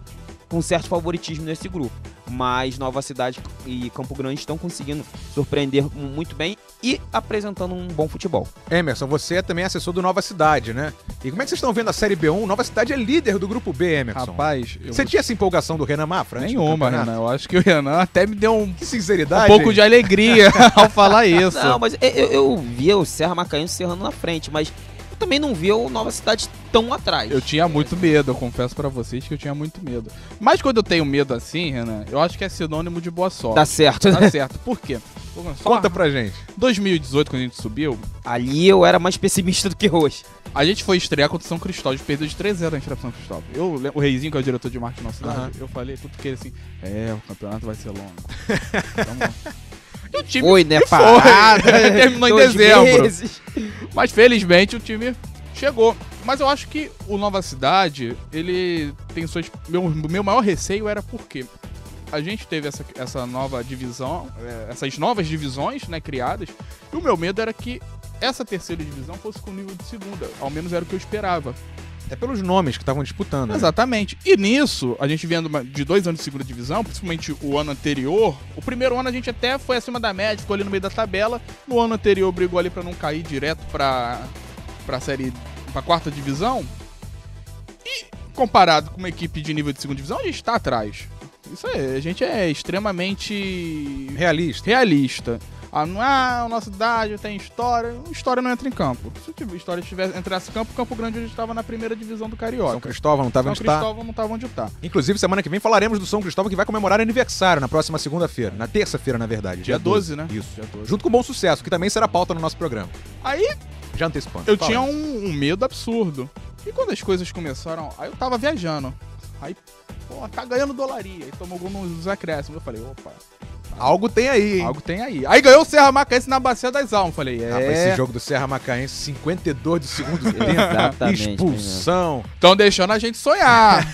um certo favoritismo nesse grupo. mas Nova Cidade e Campo Grande estão conseguindo surpreender muito bem e apresentando um bom futebol. Emerson, você é também assessor do Nova Cidade, né? E como é que vocês estão vendo a Série B1? Nova Cidade é líder do grupo B, Emerson. Rapaz, Você tinha essa empolgação do Renan Mafra? Nenhuma, Renan. Eu acho que o Renan até me deu Que sinceridade. um pouco de alegria ao falar isso. Não, mas eu via o Serra Macaense serrando na frente, mas eu também não via o Nova Cidade tão atrás. Eu tinha muito medo, eu confesso pra vocês que eu tinha muito medo. Mas quando eu tenho medo assim, Renan, eu acho que é sinônimo de boa sorte. Tá certo, né? Tá certo. Por quê? Conta pra gente. 2018, quando a gente subiu, Ali eu era mais pessimista do que hoje. a gente foi estrear contra o São Cristóvão. A gente perdeu de 3-0 na gente pra São Cristóvão. O Reizinho, que é o diretor de marketing da nossa cidade, eu falei tudo que ele assim, o campeonato vai ser longo. E o time Foi, né? foi. Parada. Terminou em 2 dezembro. meses. Mas felizmente o time chegou. Mas eu acho que o Nova Cidade, ele tem suas... Meu maior receio era porque a gente teve essa nova divisão, essas novas divisões, né, criadas, e o meu medo era que essa terceira divisão fosse com o nível de segunda. Ao menos era o que eu esperava. É pelos nomes que estavam disputando. Né? Exatamente. E nisso, a gente vendo de 2 anos de segunda divisão, principalmente o ano anterior, o primeiro ano a gente até foi acima da média, ficou ali no meio da tabela. No ano anterior brigou ali pra não cair direto pra quarta divisão. E comparado com uma equipe de nível de segunda divisão, a gente tá atrás. Isso aí, a gente é extremamente realista. A nossa cidade tem história. História não entra em campo. Se a história entrasse em campo, Campo Grande hoje estava na primeira divisão do Carioca. São Cristóvão não estava onde está. São Cristóvão não estava onde está. Inclusive, semana que vem falaremos do São Cristóvão, que vai comemorar aniversário na próxima segunda-feira. Na terça-feira, na verdade. Dia 12, né? Isso. Dia 12. Junto com o Bom Sucesso, que também será pauta no nosso programa. Aí, Já antecipando. eu tinha um medo absurdo. E quando as coisas começaram... Aí eu tava viajando. Aí, pô, tá ganhando dolaria. Aí tomou gol nos acréscimos. Eu falei, opa... Algo tem aí, hein? Algo tem aí. Aí ganhou o Serra Macaense na Bacia das Almas. Falei, Rapaz, esse jogo do Serra Macaense, 52 do segundo tempo. Exatamente, Expulsão. Estão deixando a gente sonhar.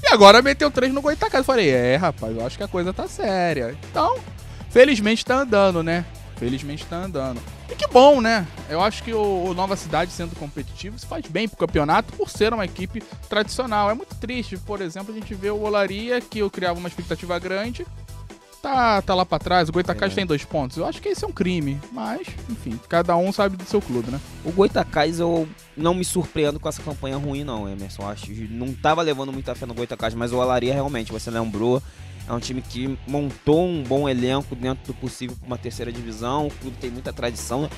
E agora meteu 3 no Goitacás. Falei, rapaz, eu acho que a coisa tá séria. Então, felizmente tá andando, né? Felizmente tá andando. E que bom, né? Eu acho que o Nova Cidade sendo competitivo, isso faz bem pro campeonato por ser uma equipe tradicional. É muito triste, por exemplo, a gente vê o Olaria, que eu criava uma expectativa grande, tá lá pra trás. O Goitacás tem 2 pontos. Eu acho que esse é um crime, mas, enfim, cada um sabe do seu clube, né? O Goitacás, eu não me surpreendo com essa campanha ruim, não, Emerson. Acho que não tava levando muita fé no Goitacás, mas o Olaria realmente, você lembrou, é um time que montou um bom elenco dentro do possível para uma terceira divisão. O clube tem muita tradição.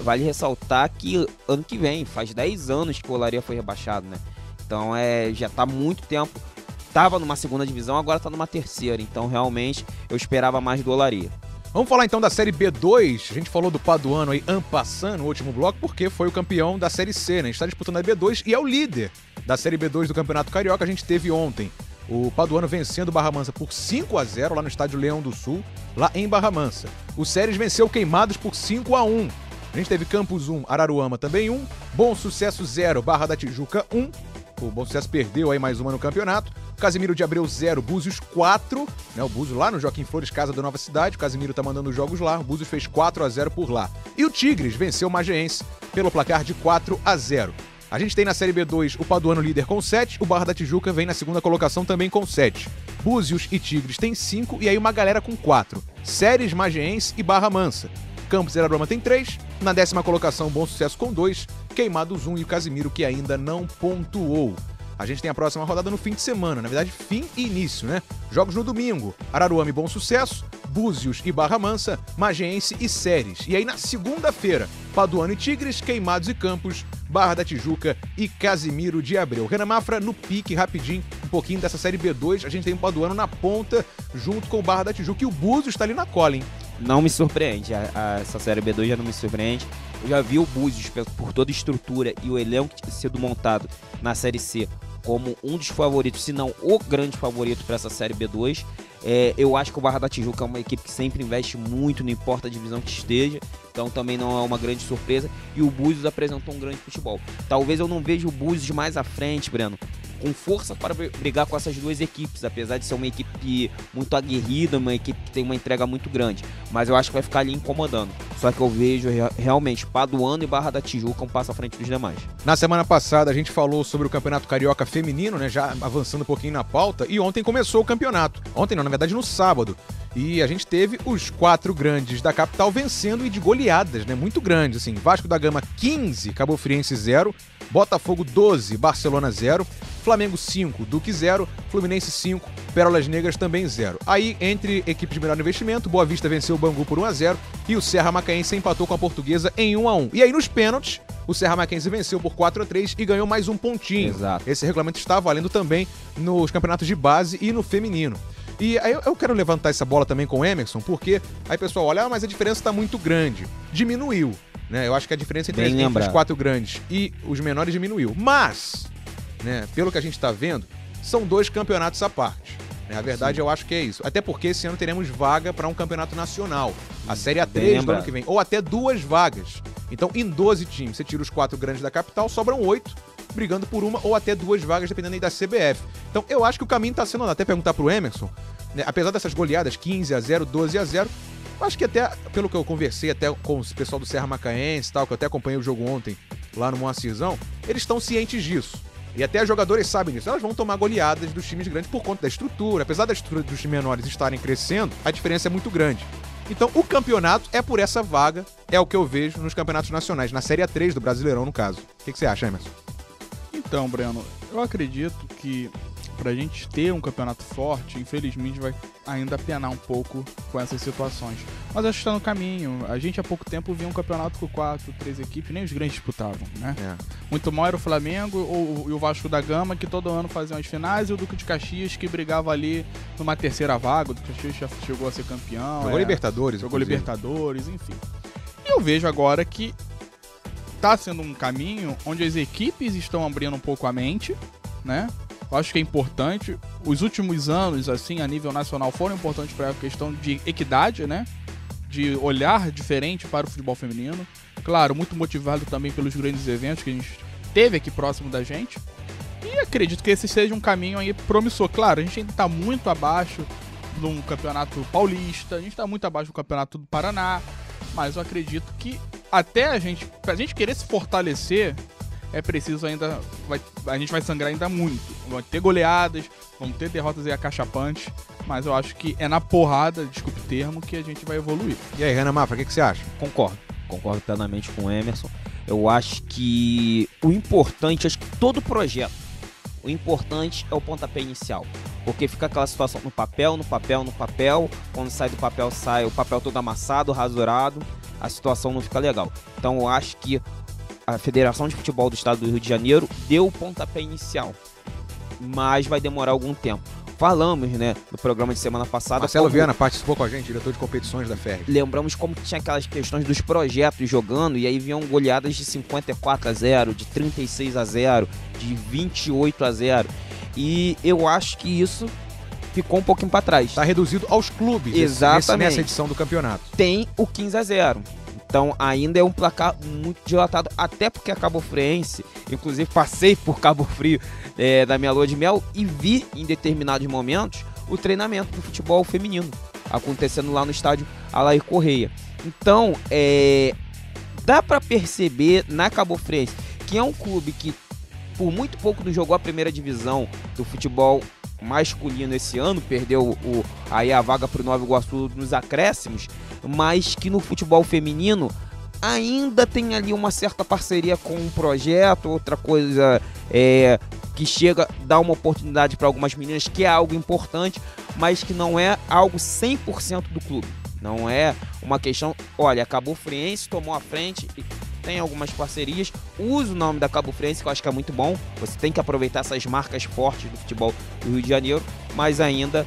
Vale ressaltar que ano que vem, faz 10 anos que o Olaria foi rebaixado, né? Então já tá há muito tempo. Tava numa segunda divisão, agora tá numa terceira. Então, realmente, eu esperava mais do Olaria. Vamos falar então da Série B2. A gente falou do Paduano aí, en passant, no último bloco, porque foi o campeão da Série C, né? A gente tá disputando a B2 e é o líder da Série B2 do Campeonato Carioca. A gente teve ontem o Paduano vencendo o Barra Mansa por 5-0 lá no estádio Leão do Sul, lá em Barra Mansa. O Séries venceu Queimados por 5-1. A gente teve Campos 1, Araruama também 1, Bom Sucesso 0, Barra da Tijuca 1. O Bom Sucesso perdeu aí mais uma no campeonato. Casimiro de Abreu 0, Búzios 4. Né, o Búzios lá no Joaquim Flores, casa da Nova Cidade. O Casimiro tá mandando os jogos lá. O Búzios fez 4-0 por lá. E o Tigres venceu o Mageense pelo placar de 4-0. A gente tem na Série B2 o Paduano líder com 7. O Barra da Tijuca vem na segunda colocação também com 7. Búzios e Tigres tem 5. E aí uma galera com 4. Séries, Mageense e Barra Mansa. Campos e Araruama tem 3. Na 10ª colocação, Bom Sucesso com 2. Queimados 1 e o Casimiro, que ainda não pontuou. A gente tem a próxima rodada no fim de semana, na verdade, fim e início, né? Jogos no domingo, Araruama e Bom Sucesso, Búzios e Barra Mansa, Mageense e Séries. E aí na segunda-feira, Paduano e Tigres, Queimados e Campos, Barra da Tijuca e Casimiro de Abreu. Renan Mafra no pique, rapidinho, um pouquinho dessa Série B2. A gente tem o Paduano na ponta, junto com o Barra da Tijuca, e o Búzios está ali na cola, hein? Não me surpreende, essa Série B2 já não me surpreende. Eu já vi o Búzios, por toda a estrutura e o elenco que tinha sido montado na Série C, como um dos favoritos, se não o grande favorito para essa Série B2. Eu acho que o Barra da Tijuca é uma equipe que sempre investe muito, não importa a divisão que esteja, então também não é uma grande surpresa. E o Búzios apresentou um grande futebol. Talvez eu não veja o Búzios mais à frente, Breno, com força para brigar com essas duas equipes, apesar de ser uma equipe muito aguerrida, uma equipe que tem uma entrega muito grande. Mas eu acho que vai ficar ali incomodando. Só que eu vejo realmente Paduano e Barra da Tijuca um passo à frente dos demais. Na semana passada a gente falou sobre o Campeonato Carioca Feminino, né? Já avançando um pouquinho na pauta. E ontem começou o campeonato. Ontem não, na verdade no sábado. E a gente teve os 4 grandes da capital vencendo e de goleadas, né? Muito grandes, assim. Vasco da Gama 15, Cabo Friense 0. Botafogo 12, Barcelona 0. Flamengo 5, Duque 0. Fluminense 5, Pérolas Negras também 0. Aí, entre equipes de melhor investimento, Boa Vista venceu o Bangu por 1-0 e o Serra Macaense empatou com a Portuguesa em 1-1. E aí, nos pênaltis, o Serra Macaense venceu por 4-3 e ganhou mais um pontinho. Exato. Esse regulamento está valendo também nos campeonatos de base e no feminino. E aí eu quero levantar essa bola também com o Emerson, porque aí o pessoal olha, mas a diferença está muito grande. Diminuiu, né? Eu acho que a diferença entre os 4 grandes e os menores diminuiu. Mas, né, pelo que a gente está vendo, são 2 campeonatos à parte. Né? A verdade, eu acho que é isso. Até porque esse ano teremos vaga para um campeonato nacional. A Série A3 do ano que vem. Ou até 2 vagas. Então, em 12 times, você tira os 4 grandes da capital, sobram 8, brigando por uma ou até 2 vagas, dependendo aí da CBF. Então, eu acho que o caminho está sendo, até perguntar pro Emerson, né, apesar dessas goleadas, 15-0, 12-0, eu acho que até, pelo que eu conversei até com o pessoal do Serra Macaense e tal, que eu até acompanhei o jogo ontem lá no Moacirzão, eles estão cientes disso. E até as jogadoras sabem disso. Elas vão tomar goleadas dos times grandes por conta da estrutura. Apesar da estrutura dos times menores estarem crescendo, a diferença é muito grande. Então, o campeonato é por essa vaga, é o que eu vejo nos campeonatos nacionais, na Série A3 do Brasileirão, no caso. O que você acha, Emerson? Então, Breno, eu acredito que pra gente ter um campeonato forte, infelizmente vai ainda penar um pouco com essas situações. Mas acho que está no caminho. A gente há pouco tempo via um campeonato com 4, 3 equipes, nem os grandes disputavam, né? Muito mal era o Flamengo e o Vasco da Gama, que todo ano faziam as finais, e o Duque de Caxias, que brigava ali numa terceira vaga. O Duque de Caxias já chegou a ser campeão. Jogou Libertadores. Jogou Libertadores, enfim. E eu vejo agora que tá sendo um caminho onde as equipes estão abrindo um pouco a mente, né? Eu acho que é importante. Os últimos anos, assim, a nível nacional, foram importantes para a questão de equidade, né? De olhar diferente para o futebol feminino. Claro, muito motivado também pelos grandes eventos que a gente teve aqui próximo da gente. E acredito que esse seja um caminho aí promissor. Claro, a gente ainda está muito abaixo do campeonato paulista, a gente está muito abaixo do campeonato do Paraná, mas eu acredito que até pra gente querer se fortalecer, é preciso ainda, a gente vai sangrar ainda muito. Vai ter goleadas, vão ter derrotas aí acachapantes, mas eu acho que é na porrada, desculpe o termo, que a gente vai evoluir. E aí, Renan Mafra, o que você acha? Concordo plenamente com o Emerson. Eu acho que o importante, acho que todo projeto, o importante é o pontapé inicial. Porque fica aquela situação no papel, quando sai do papel, sai o papel todo amassado, rasurado, a situação não fica legal. Então eu acho que a Federação de Futebol do Estado do Rio de Janeiro deu o pontapé inicial, mas vai demorar algum tempo. Falamos, né, no programa de semana passada... Marcelo Viana participou com a gente, diretor de competições da FERJ. Lembramos como tinha aquelas questões dos projetos jogando, e aí vinham goleadas de 54-0, de 36-0, de 28-0. E eu acho que isso ficou um pouquinho para trás. Está reduzido aos clubes. Exatamente. Nessa edição do campeonato. Tem o 15-0. Então ainda é um placar muito dilatado, até porque a Cabo Friense, inclusive passei por Cabo Frio da minha lua de mel e vi em determinados momentos o treinamento do futebol feminino acontecendo lá no estádio Alair Correia. Então dá para perceber na Cabo Friense, que é um clube que por muito pouco não jogou a primeira divisão do futebol masculino esse ano, perdeu aí a vaga para o Nova Iguaçu nos acréscimos, mas que no futebol feminino ainda tem ali uma certa parceria com um projeto, outra coisa que chega, dá uma oportunidade para algumas meninas, que é algo importante, mas que não é algo 100% do clube. Não é uma questão, olha, a Cabo Friense tomou a frente e tem algumas parcerias, usa o nome da Cabo Friense, que eu acho que é muito bom. Você tem que aproveitar essas marcas fortes do futebol do Rio de Janeiro, mas ainda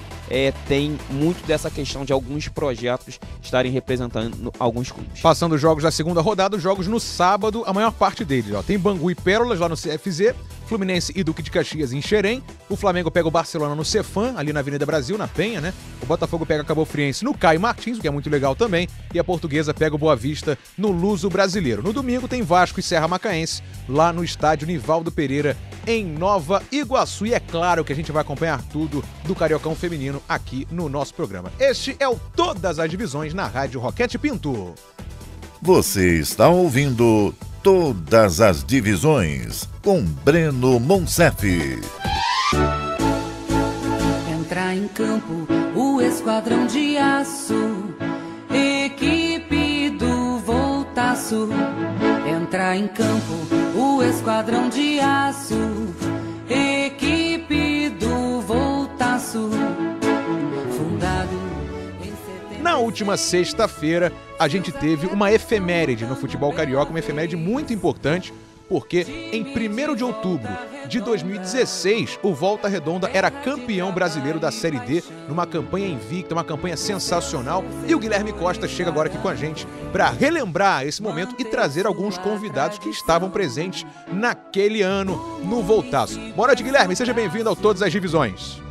tem muito dessa questão de alguns projetos estarem representando alguns clubes. Passando os jogos da segunda rodada, os jogos no sábado, a maior parte deles. Tem Bangu e Pérolas lá no CFZ, Fluminense e Duque de Caxias em Xerém, o Flamengo pega o Barcelona no Cefam, ali na Avenida Brasil, na Penha, né? O Botafogo pega a Cabo Friense no Caio Martins, o que é muito legal também, e a Portuguesa pega o Boa Vista no Luso Brasileiro. No domingo tem Vasco e Serra Macaense, lá no estádio Nivaldo Pereira, em Nova Iguaçu. E é claro que a gente vai acompanhar tudo do Cariocão feminino aqui no nosso programa. Este é o Todas as Divisões na Rádio Roquete Pinto. Você está ouvindo Todas as Divisões com Breno Monsef. Entra em campo o Esquadrão de Aço, equipe do Voltaço. Entra em campo o Esquadrão de Aço, equipe do Voltaço. Fundado em setembro. Na última sexta-feira, a gente teve uma efeméride no futebol carioca, uma efeméride muito importante, porque em 1º de outubro de 2016, o Volta Redonda era campeão brasileiro da Série D, numa campanha invicta, uma campanha sensacional. E o Guilherme Costa chega agora aqui com a gente para relembrar esse momento e trazer alguns convidados que estavam presentes naquele ano no Voltaço. Boa noite, Guilherme, seja bem-vindo ao Todas as Divisões.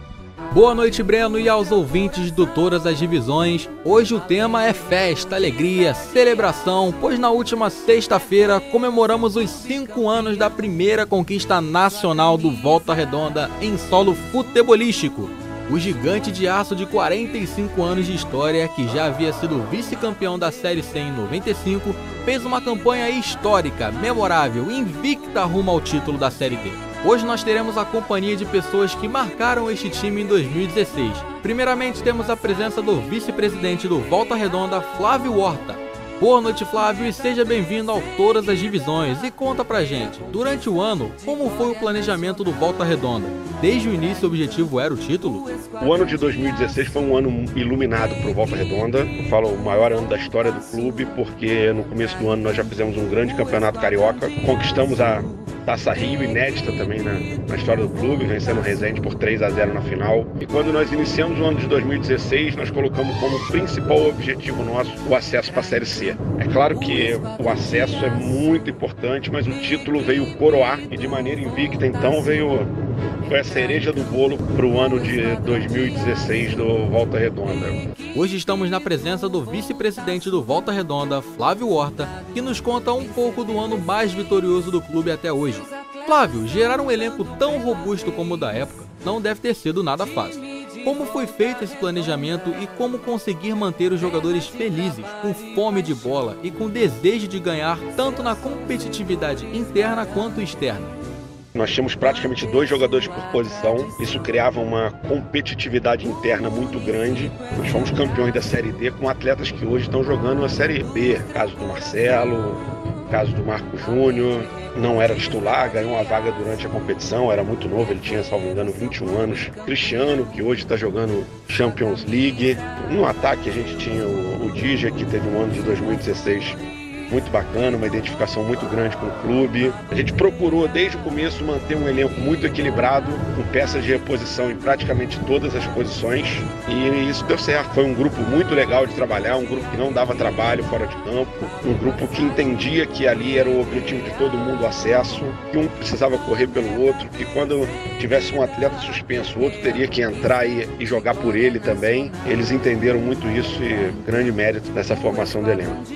Boa noite, Breno, e aos ouvintes do Todas as Divisões. Hoje o tema é festa, alegria, celebração, pois na última sexta-feira comemoramos os 5 anos da primeira conquista nacional do Volta Redonda em solo futebolístico. O gigante de aço de 45 anos de história, que já havia sido vice-campeão da Série C em 95, fez uma campanha histórica, memorável, invicta rumo ao título da Série D. Hoje nós teremos a companhia de pessoas que marcaram este time em 2016. Primeiramente temos a presença do vice-presidente do Volta Redonda, Flávio Horta. Boa noite, Flávio, e seja bem-vindo ao Todas as Divisões. E conta pra gente, durante o ano, como foi o planejamento do Volta Redonda? Desde o início o objetivo era o título? O ano de 2016 foi um ano iluminado para o Volta Redonda. Eu falo o maior ano da história do clube, porque no começo do ano nós já fizemos um grande campeonato carioca. Conquistamos a Taça Rio, inédita também na história do clube, vencendo o Resende por 3-0 na final. E quando nós iniciamos o ano de 2016, nós colocamos como principal objetivo nosso o acesso para a Série C. É claro que o acesso é muito importante, mas o título veio coroar e de maneira invicta, então foi a cereja do bolo para o ano de 2016 do Volta Redonda. Hoje estamos na presença do vice-presidente do Volta Redonda, Flávio Horta, que nos conta um pouco do ano mais vitorioso do clube até hoje. Flávio, gerar um elenco tão robusto como o da época não deve ter sido nada fácil. Como foi feito esse planejamento e como conseguir manter os jogadores felizes, com fome de bola e com desejo de ganhar tanto na competitividade interna quanto externa? Nós tínhamos praticamente 2 jogadores por posição, isso criava uma competitividade interna muito grande. Nós fomos campeões da Série D com atletas que hoje estão jogando a Série B. Caso do Marcelo, caso do Marco Júnior, não era titular, ganhou uma vaga durante a competição, era muito novo, ele tinha, salvo engano, 21 anos. Cristiano, que hoje está jogando Champions League. No ataque a gente tinha o Dija, que teve um ano de 2016 muito bacana, uma identificação muito grande com o clube. A gente procurou desde o começo manter um elenco muito equilibrado, com peças de reposição em praticamente todas as posições, e isso deu certo. Foi um grupo muito legal de trabalhar, um grupo que não dava trabalho fora de campo, um grupo que entendia que ali era o objetivo de todo mundo, o acesso, que um precisava correr pelo outro, que quando tivesse um atleta suspenso, o outro teria que entrar e jogar por ele também. Eles entenderam muito isso e grande mérito dessa formação do elenco.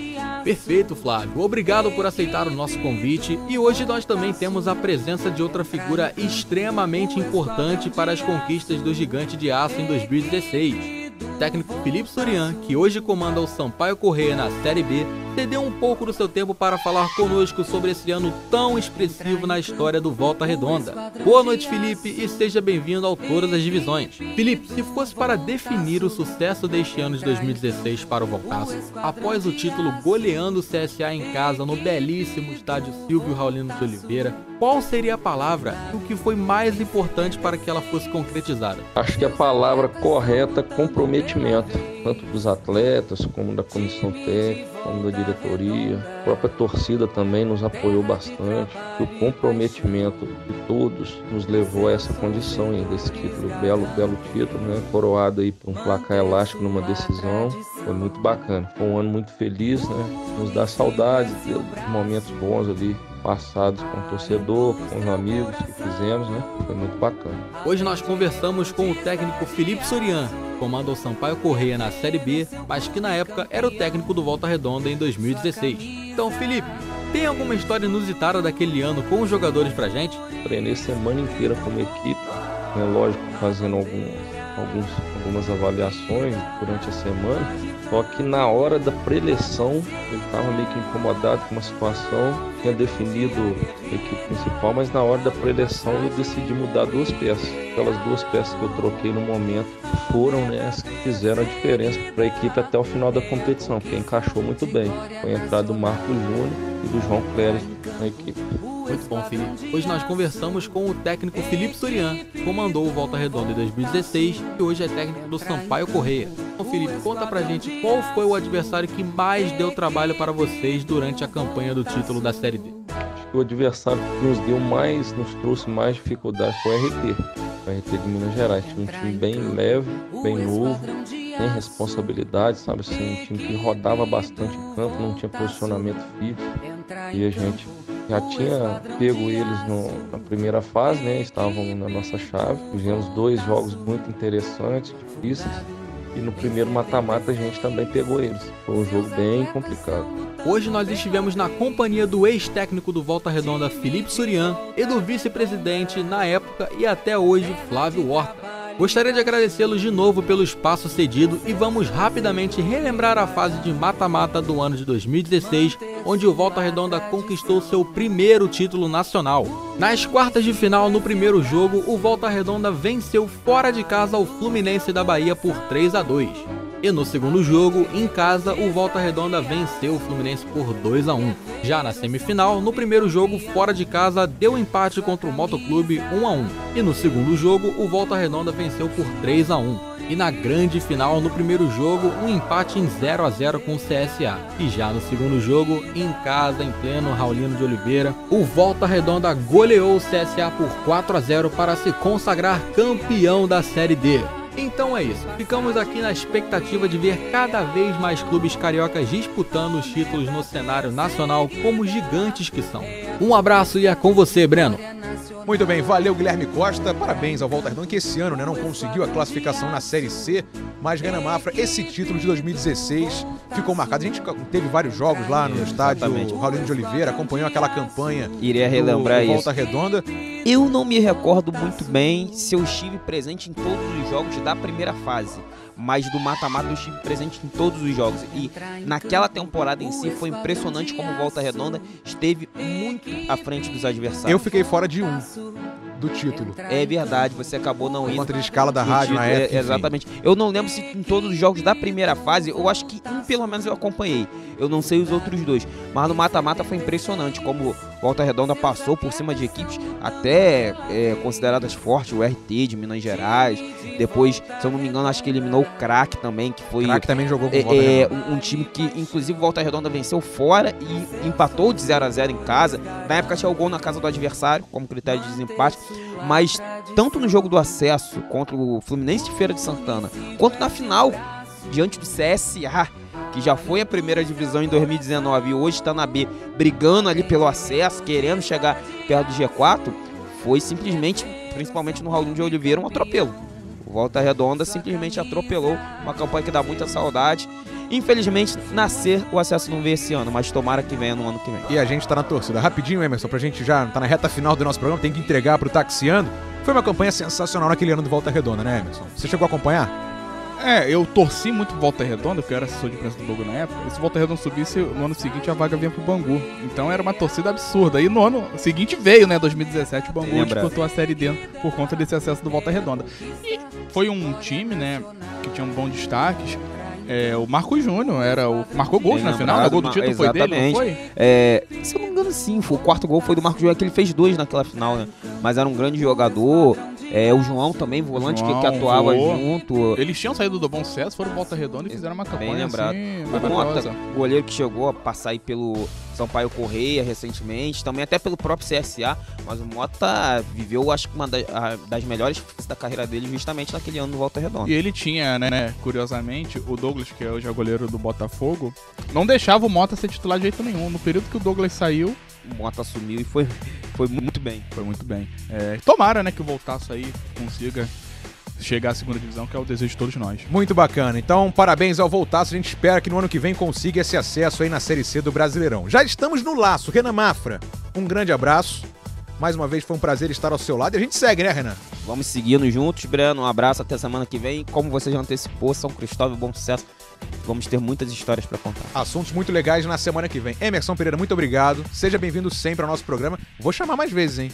Perfeito, Flávio. Obrigado por aceitar o nosso convite. E hoje nós também temos a presença de outra figura extremamente importante para as conquistas do Gigante de Aço em 2016. O técnico Felipe Sorian, que hoje comanda o Sampaio Corrêa na Série B, cedeu um pouco do seu tempo para falar conosco sobre esse ano tão expressivo na história do Volta Redonda. Boa noite, Felipe, e seja bem-vindo ao Todas as Divisões. Felipe, se fosse para definir o sucesso deste ano de 2016 para o Voltaço, após o título goleando o CSA em casa no belíssimo estádio Silvio Raulino de Oliveira, qual seria a palavra e o que foi mais importante para que ela fosse concretizada? Acho que a palavra correta é comprometimento, tanto dos atletas como da comissão técnica, como da diretoria. A própria torcida também nos apoiou bastante. E o comprometimento de todos nos levou a essa condição desse título, belo título, né? Coroado aí por um placar elástico numa decisão. Foi muito bacana. Foi um ano muito feliz, né? Nos dá saudades de momentos bons ali passados com o torcedor, com os amigos que fizemos, né? Foi muito bacana. Hoje nós conversamos com o técnico Felipe Sorian, que comanda o Sampaio Corrêa na Série B, mas que na época era o técnico do Volta Redonda em 2016. Então, Felipe, tem alguma história inusitada daquele ano com os jogadores pra gente? Treinei semana inteira como equipe, né? Lógico, fazendo algumas avaliações durante a semana, só que na hora da preleção ele estava meio que incomodado com uma situação, tinha definido a equipe principal, mas na hora da preleção eu decidi mudar 2 peças. Aquelas 2 peças que eu troquei no momento foram, né, as que fizeram a diferença para a equipe até o final da competição, porque encaixou muito bem. Foi a entrada do Marcos Júnior e do João Cléris na equipe. Muito bom, Felipe. Hoje nós conversamos com o técnico Felipe Surian, que comandou o Volta Redonda em 2016 e hoje é técnico do Sampaio Corrêa. Então, Felipe, conta pra gente qual foi o adversário que mais deu trabalho para vocês durante a campanha do título da Série D. O adversário que nos trouxe mais dificuldade foi o RT. O RT de Minas Gerais. Tinha um time bem leve, bem novo, sem responsabilidade, sabe assim, um time que rodava bastante em campo, não tinha posicionamento físico. E a gente já tinha pego eles na primeira fase, né? Estavam na nossa chave. Fizemos 2 jogos muito interessantes, difíceis. E no primeiro mata-mata a gente também pegou eles. Foi um jogo bem complicado. Hoje nós estivemos na companhia do ex-técnico do Volta Redonda, Felipe Surian, e do vice-presidente na época e até hoje, Flávio Horta. Gostaria de agradecê-los de novo pelo espaço cedido e vamos rapidamente relembrar a fase de mata-mata do ano de 2016, onde o Volta Redonda conquistou seu primeiro título nacional. Nas quartas de final, no primeiro jogo, o Volta Redonda venceu fora de casa o Fluminense da Bahia por 3-2. E no segundo jogo, em casa, o Volta Redonda venceu o Fluminense por 2-1. Já na semifinal, no primeiro jogo, fora de casa, deu empate contra o Motoclube 1-1. E no segundo jogo, o Volta Redonda venceu por 3-1. E na grande final, no primeiro jogo, um empate em 0-0 com o CSA. E já no segundo jogo, em casa, em pleno Raulino de Oliveira, o Volta Redonda goleou o CSA por 4-0 para se consagrar campeão da Série D. Então é isso, ficamos aqui na expectativa de ver cada vez mais clubes cariocas disputando os títulos no cenário nacional como gigantes que são. Um abraço e é com você, Breno. Muito bem, valeu Guilherme Costa, parabéns ao Volta Redonda que esse ano, né, não conseguiu a classificação na Série C, mas Gana Mafra, esse título de 2016 ficou marcado. A gente teve vários jogos lá no estádio Raulino de Oliveira, acompanhou aquela campanha Iria relembrar do Volta Redonda. Eu não me recordo muito bem se eu estive presente em todos os jogos da primeira fase, mas do mata-mata eu estive presente em todos os jogos. E naquela temporada em si foi impressionante como o Volta Redonda esteve muito à frente dos adversários. Eu fiquei fora de do título. É verdade, você acabou não indo. Contra a escala da rádio na época. Exatamente. Eu não lembro se em todos os jogos da primeira fase, eu acho que um pelo menos eu acompanhei. Eu não sei os outros 2. Mas no mata-mata foi impressionante como Volta Redonda passou por cima de equipes até consideradas fortes, o RT de Minas Gerais. Depois, se eu não me engano, acho que eliminou o Crack também, que foi... Crack também jogou com o Volta Redonda. Um time que, inclusive, o Volta Redonda venceu fora e empatou de 0-0 em casa. Na época tinha o gol na casa do adversário, como critério de desempate. Mas tanto no jogo do acesso contra o Fluminense de Feira de Santana, quanto na final, diante do CSA, que já foi a primeira divisão em 2019 e hoje está na B, brigando ali pelo acesso, querendo chegar perto do G4, foi simplesmente, principalmente no Raulino de Oliveira, um atropelo. O Volta Redonda simplesmente atropelou, uma campanha que dá muita saudade. Infelizmente, nascer o acesso não veio esse ano, mas tomara que venha no ano que vem. E a gente tá na torcida. Rapidinho, Emerson, pra gente já tá na reta final do nosso programa, tem que entregar pro Taxiando. Foi uma campanha sensacional naquele ano do Volta Redonda, né, Emerson? Você chegou a acompanhar? Eu torci muito pro Volta Redonda, porque eu era assessor de imprensa do Bogo na época. E se o Volta Redonda subisse, no ano seguinte a vaga vinha pro Bangu. Então era uma torcida absurda. E no ano seguinte veio, né, 2017, o Bangu disputou a Série D por conta desse acesso do Volta Redonda. E foi um time, né, que tinha um bom destaque. O Marcos Júnior marcou gols na final, o gol do título foi dele, não foi? Se eu não me engano, sim, o quarto gol foi do Marcos Júnior, que ele fez 2 naquela final, né? Mas era um grande jogador. O João também, volante, que atuava junto. Eles tinham saído do Bom Sucesso, foram Volta Redonda e fizeram uma campanha bem lembrado. Assim, o Mota, goleiro que chegou a passar aí pelo Sampaio Corrêa recentemente, também até pelo próprio CSA, mas o Mota viveu, acho que uma das melhores fases da carreira dele justamente naquele ano no Volta Redonda. E ele tinha, né, curiosamente, o Douglas, que hoje é o goleiro do Botafogo, não deixava o Mota ser titular de jeito nenhum. No período que o Douglas saiu, o Mota assumiu e foi muito bem. Foi muito bem. Tomara, né, que o Voltaço aí consiga chegar à segunda divisão, que é o desejo de todos nós. Muito bacana. Então, parabéns ao Voltaço. A gente espera que no ano que vem consiga esse acesso aí na Série C do Brasileirão. Já estamos no laço. Renan Mafra, um grande abraço. Mais uma vez foi um prazer estar ao seu lado. E a gente segue, né, Renan? Vamos seguindo juntos, Breno. Um abraço até semana que vem. Como você já antecipou, São Cristóvão, bom sucesso. Vamos ter muitas histórias para contar. Assuntos muito legais na semana que vem. Emerson Pereira, muito obrigado. Seja bem-vindo sempre ao nosso programa. Vou chamar mais vezes, hein?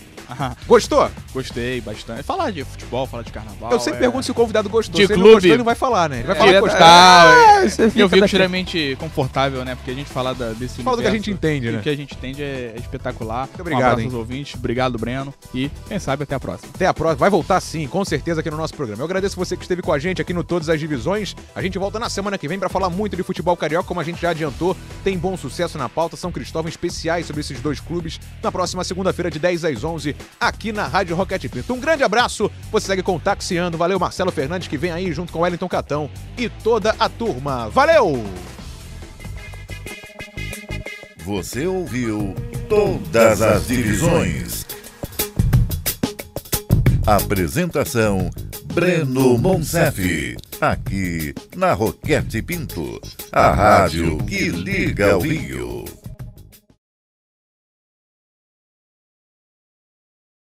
Gostou? Gostei bastante. Falar de futebol, falar de carnaval. Eu sempre pergunto se o convidado gostou. De se ele clube. não gostou, ele não vai falar, né? Ele vai falar que gostou. Eu fico extremamente confortável, né? Porque a gente fala desse Fala do que a gente entende, né? O que a gente entende é espetacular. Muito obrigado, um abraço hein? aos ouvintes. Obrigado, Breno. E quem sabe até a próxima. Até a próxima. Vai voltar sim, com certeza, aqui no nosso programa. Eu agradeço você que esteve com a gente aqui no Todas as Divisões. A gente volta na semana que vem para falar muito de futebol carioca, como a gente já adiantou. Tem Bom Sucesso na pauta, São Cristóvão, especiais sobre esses dois clubes, na próxima segunda-feira, de 10 às 11, aqui na Rádio Roquete Pinto. Um grande abraço, você segue com Taxiando. Valeu, Marcelo Fernandes, que vem aí junto com Wellington Catão e toda a turma. Valeu! Você ouviu Todas as Divisões. Apresentação: Breno Monsef. Aqui na Roquete Pinto, a rádio que liga o Rio.